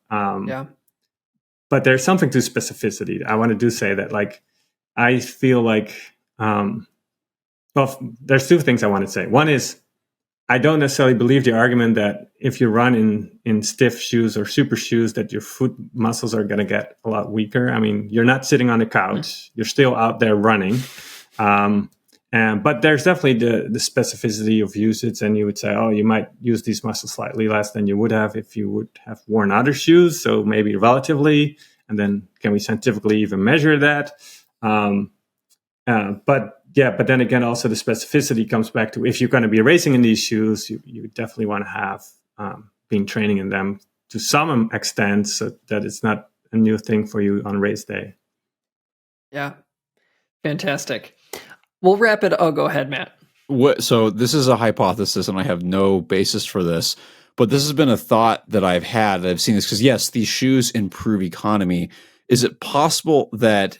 but there's something to specificity. I want to say that, like, I feel like, well, there's two things I want to say. One is, I don't necessarily believe the argument that if you run in stiff shoes or super shoes, that your foot muscles are going to get a lot weaker. I mean, you're not sitting on the couch. You're still out there running. But there's definitely the specificity of usage, and you would say, oh, you might use these muscles slightly less than you would have if you would have worn other shoes. So maybe relatively, and then can we scientifically even measure that? But then again, also the specificity comes back to if you're going to be racing in these shoes, you definitely want to have been training in them to some extent, so that it's not a new thing for you on race day. Yeah, fantastic. We'll wrap it. Oh, go ahead, Matt. So this is a hypothesis, and I have no basis for this, but this has been a thought that I've had. I've seen this because, yes, these shoes improve economy. Is it possible that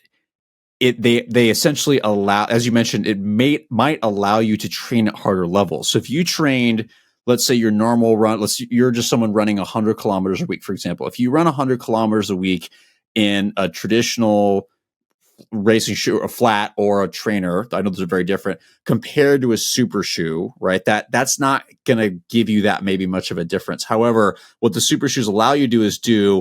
they essentially allow, as you mentioned, it might allow you to train at harder levels? So if you trained, let's say your normal run, you're just someone running 100 kilometers a week, for example. If you run 100 kilometers a week in a traditional racing shoe, a flat or a trainer, I know those are very different, compared to a super shoe, right? That's not going to give you that maybe much of a difference. However, what the super shoes allow you to do is do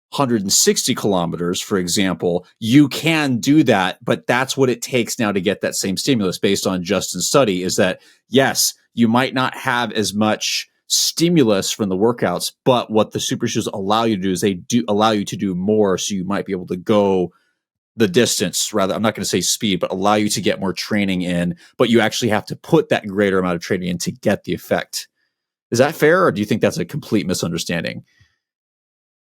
160 kilometers, for example. You can do that, but that's what it takes now to get that same stimulus based on Justin's study, is that, yes, you might not have as much stimulus from the workouts, but what the super shoes allow you to do is they do allow you to do more, so you might be able to go the distance, rather, I'm not going to say speed, but allow you to get more training in, but you actually have to put that greater amount of training in to get the effect. Is that fair, or do you think that's a complete misunderstanding?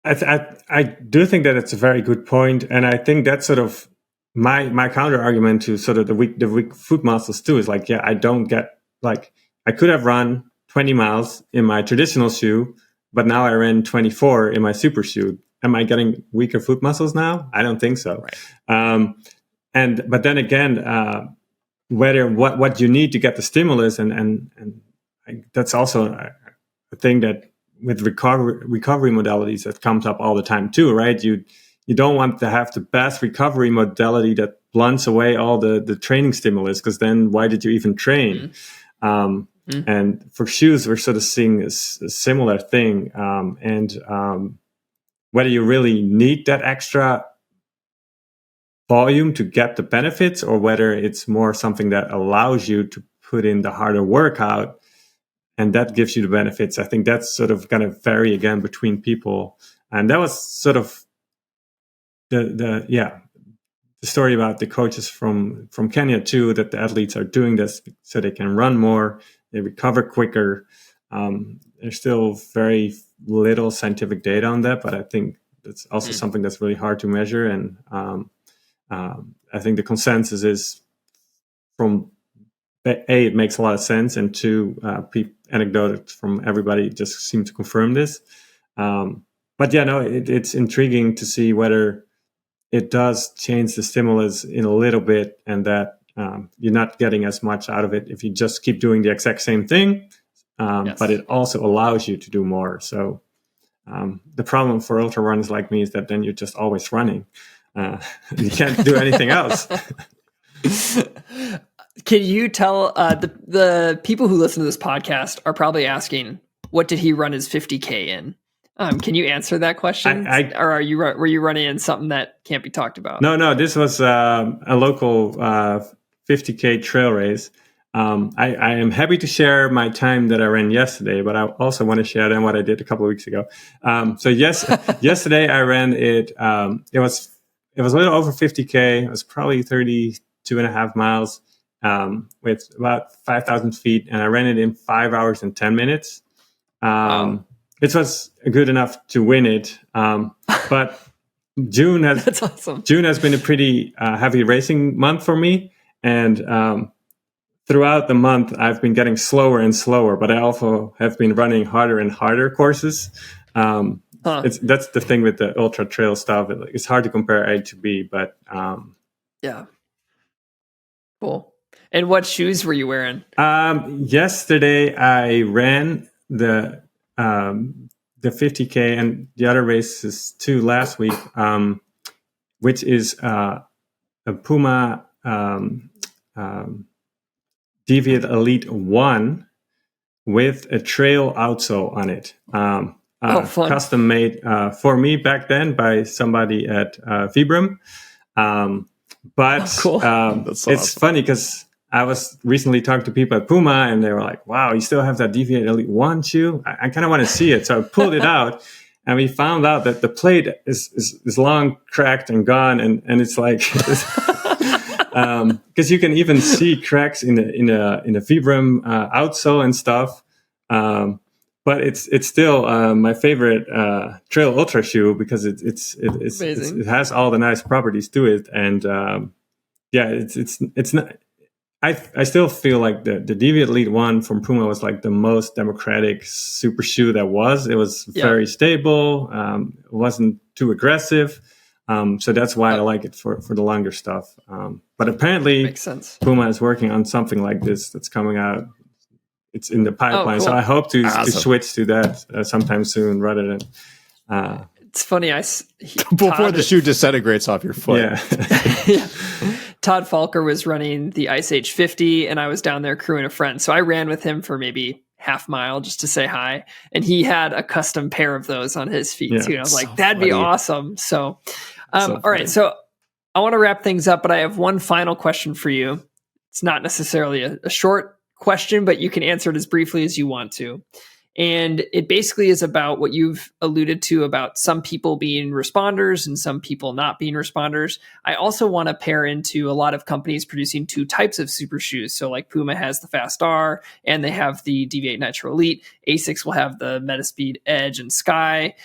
I do think that it's a very good point, and I think that's sort of my counter argument to sort of the weak foot muscles too. Is like, yeah, I don't get, like, I could have run 20 miles in my traditional shoe, but now I ran 24 in my super shoe. Am I getting weaker foot muscles now? I don't think so. Right. But then again, what you need to get the stimulus, and that's also a thing that with recovery modalities that comes up all the time too, right? You don't want to have the best recovery modality that blunts away all the training stimulus, because then why did you even train? And for shoes, we're sort of seeing a similar thing, whether you really need that extra volume to get the benefits, or whether it's more something that allows you to put in the harder workout and that gives you the benefits. I think that's sort of going to vary again between people. And that was sort of the story about the coaches from Kenya too, that the athletes are doing this so they can run more, they recover quicker. There's still very little scientific data on that, but I think that's also something that's really hard to measure. And I think the consensus is from it makes a lot of sense, and two, anecdotes from everybody just seem to confirm this. But yeah, no, it's intriguing to see whether it does change the stimulus in a little bit, and that you're not getting as much out of it if you just keep doing the exact same thing. Yes. But it also allows you to do more. So the problem for ultra runners like me is that then you're just always running. You can't do anything else. Can you tell the people who listen to this podcast are probably asking, what did he run his 50K in? Can you answer that question? Or were you running in something that can't be talked about? No, this was a local 50K trail race. I am happy to share my time that I ran yesterday, but I also want to share then what I did a couple of weeks ago. Yesterday I ran it. It was a little over 50K. It was probably 32.5 miles with about 5,000 feet, and I ran it in 5 hours and 10 minutes. Wow. It was good enough to win it, but June has That's awesome. June has been a pretty heavy racing month for me, and throughout the month I've been getting slower and slower. But I also have been running harder and harder courses. That's the thing with the ultra trail stuff. It's hard to compare A to B, but yeah, cool. And what shoes were you wearing? Yesterday I ran the 50K and the other races too last week, which is a Puma Deviate Elite 1 with a trail outsole on it. Fun. Custom made for me back then by somebody at Vibram. But cool. It's funny because I was recently talking to people at Puma, and they were like, wow, you still have that Deviate Elite 1 shoe? I kind of want to see it. So I pulled it out, and we found out that the plate is long, cracked, and gone. And it's like, because you can even see cracks in the Vibram outsole and stuff. But it's still my favorite trail ultra shoe because it has all the nice properties to it. And it's not. I still feel like the Deviate Elite 1 from Puma was like the most democratic super shoe that was. It was very stable. It wasn't too aggressive. So that's why I like it for the longer stuff. But apparently makes sense. Puma is working on something like this that's coming out. It's in the pipeline. Cool. So I hope to switch to that sometime soon rather than... it's funny. Before the shoe disintegrates off your foot. Yeah. Todd Falker was running the Ice Age 50, and I was down there crewing a friend. So I ran with him for maybe half mile just to say hi. And he had a custom pair of those on his feet too. And I was like, that'd be awesome. So, all right. So I want to wrap things up, but I have one final question for you. It's not necessarily a short question, but you can answer it as briefly as you want to. And it basically is about what you've alluded to about some people being responders and some people not being responders. I also want to pair into a lot of companies producing two types of super shoes. So like Puma has the Fast R and they have the Deviate Nitro Elite. ASICS will have the Metaspeed Edge and Sky.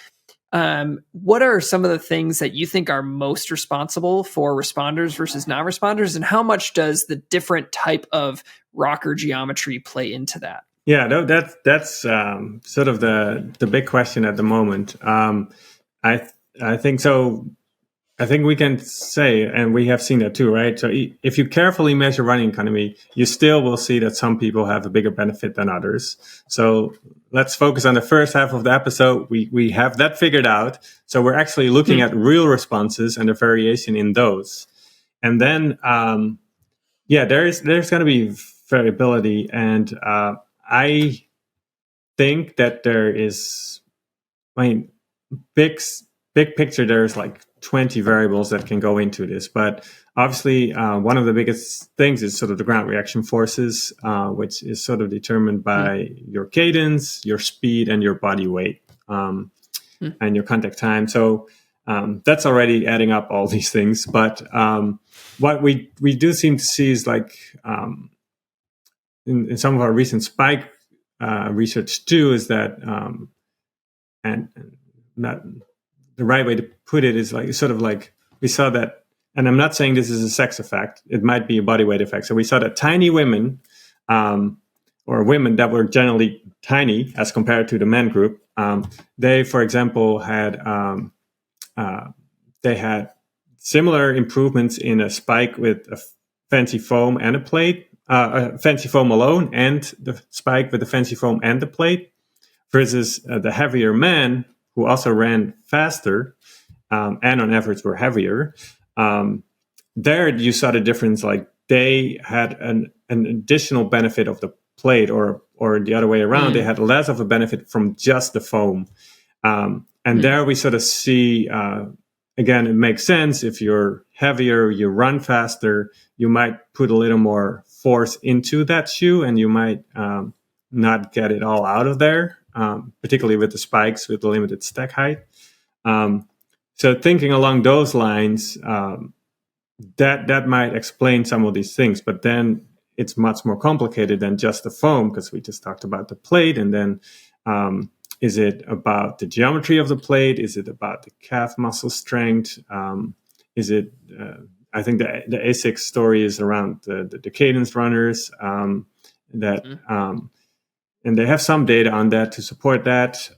What are some of the things that you think are most responsible for responders versus non-responders? And how much does the different type of rocker geometry play into that? Yeah, no, that's sort of the big question at the moment. I think so. I think we can say, and we have seen that too, right? So if you carefully measure running economy, you still will see that some people have a bigger benefit than others. So let's focus on the first half of the episode. We have that figured out. So we're actually looking at real responses and the variation in those. And then, there's going to be variability, and I think that there is, big picture, there's like 20 variables that can go into this. But obviously, one of the biggest things is sort of the ground reaction forces, which is sort of determined by your cadence, your speed, and your body weight, and your contact time. So that's already adding up all these things. But what we do seem to see is like, in some of our recent spike research too, is that, and not the right way to put it is like sort of like we saw that, and I'm not saying this is a sex effect, it might be a body weight effect. So we saw that tiny women or women that were generally tiny as compared to the men group, they, for example, had they had similar improvements in a spike with a fancy foam and a plate, a fancy foam alone, and the spike with the fancy foam and the plate, versus the heavier men who also ran faster and on average were heavier. There you saw the difference, like they had an additional benefit of the plate, or the other way around, they had less of a benefit from just the foam. And there we sort of see, again, it makes sense. If you're heavier, you run faster, you might put a little more force into that shoe and you might not get it all out of there, particularly with the spikes with the limited stack height. So thinking along those lines, that might explain some of these things, but then it's much more complicated than just the foam, because we just talked about the plate. And then is it about the geometry of the plate? Is it about the calf muscle strength? Is it, I think the ASICS story is around the cadence runners, and they have some data on that to support that.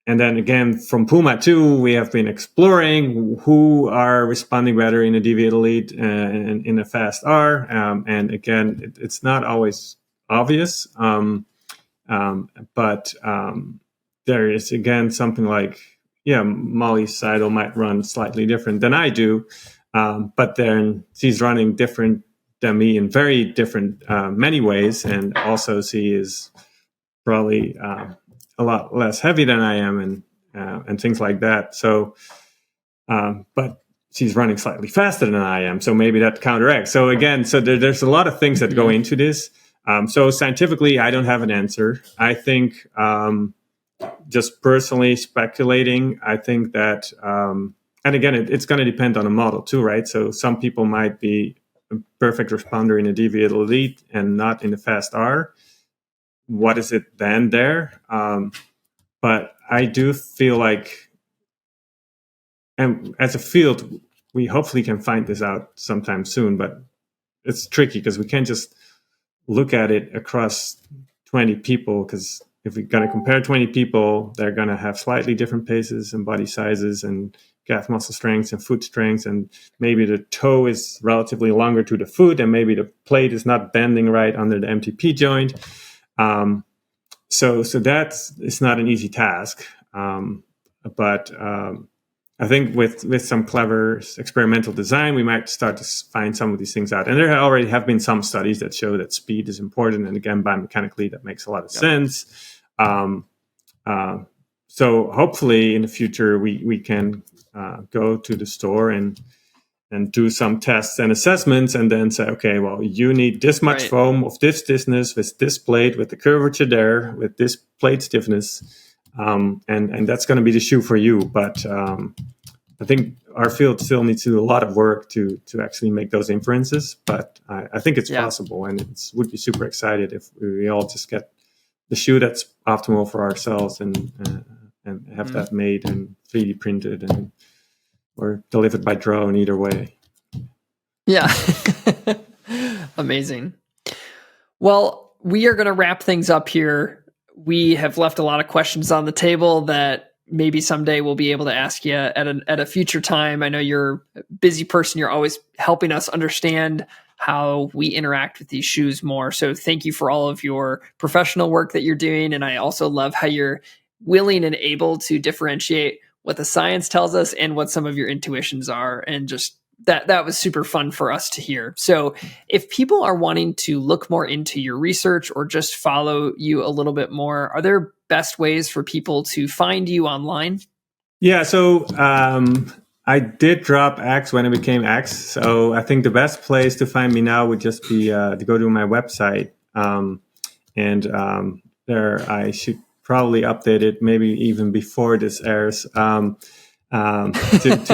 And then again, from Puma 2, we have been exploring who are responding better in a deviated lead and in a fast R. And again, it's not always obvious. But there is, again, something like, Molly Seidel might run slightly different than I do. But then she's running different than me in very different, many ways. And also she is probably a lot less heavy than I am, and things like that. So, but she's running slightly faster than I am, so maybe that counteracts. So again, there's a lot of things that go into this. So scientifically, I don't have an answer. I think, just personally speculating, I think that, and again, it's going to depend on the model too, right? So some people might be a perfect responder in a deviated elite and not in the fast R. What is it then there? But I do feel like, and as a field, we hopefully can find this out sometime soon, but it's tricky because we can't just look at it across 20 people, because if we're going to compare 20 people, they're going to have slightly different paces and body sizes and calf muscle strengths and foot strengths, and maybe the toe is relatively longer to the foot, and maybe the plate is not bending right under the MTP joint. So it's not an easy task. But I think with some clever experimental design, we might start to find some of these things out. And there already have been some studies that show that speed is important. And again, biomechanically, that makes a lot of sense. So hopefully in the future, we can go to the store and do some tests and assessments, and then say, okay, well, you need this much foam of this stiffness with this plate, with the curvature there, with this plate stiffness, and that's going to be the shoe for you. But I think our field still needs to do a lot of work to actually make those inferences. But I think it's possible, and it would be super excited if we all just get the shoe that's optimal for ourselves and have that made and 3D printed or delivered by drone, either way. Yeah. Amazing. Well, we are going to wrap things up here. We have left a lot of questions on the table that maybe someday we'll be able to ask you at a future time. I know you're a busy person. You're always helping us understand how we interact with these shoes more. So thank you for all of your professional work that you're doing. And I also love how you're willing and able to differentiate what the science tells us and what some of your intuitions are. And just that was super fun for us to hear. So if people are wanting to look more into your research or just follow you a little bit more, are there best ways for people to find you online? Yeah, so I did drop X when it became X. So I think the best place to find me now would just be to go to my website. And there I should probably update it, maybe even before this airs, to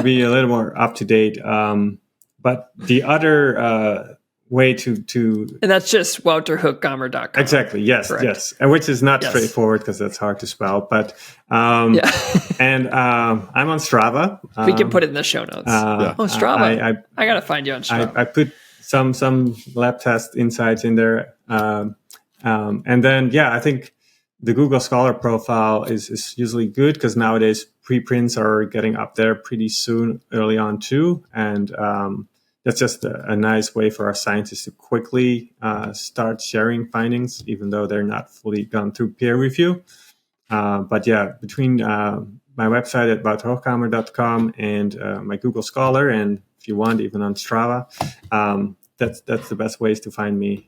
be a little more up to date. But the other way to and that's just wouterhookgamer.com. Exactly. Yes. Correct. Yes. And which is not straightforward because that's hard to spell. But and I'm on Strava. We can put it in the show notes. Strava. I gotta find you on Strava. I put some lab test insights in there. And then, I think the Google Scholar profile is usually good because nowadays preprints are getting up there pretty soon, early on too. And that's just a nice way for our scientists to quickly start sharing findings, even though they're not fully gone through peer review. But between my website at wouterhochkamer.com and my Google Scholar, and if you want, even on Strava, that's the best ways to find me.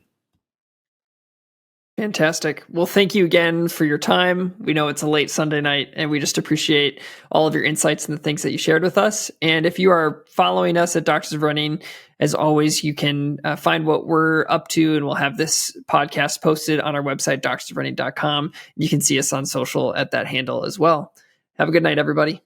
Fantastic. Well, thank you again for your time. We know it's a late Sunday night, and we just appreciate all of your insights and the things that you shared with us. And if you are following us at Doctors of Running, as always, you can find what we're up to, and we'll have this podcast posted on our website, doctorsofrunning.com. You can see us on social at that handle as well. Have a good night, everybody.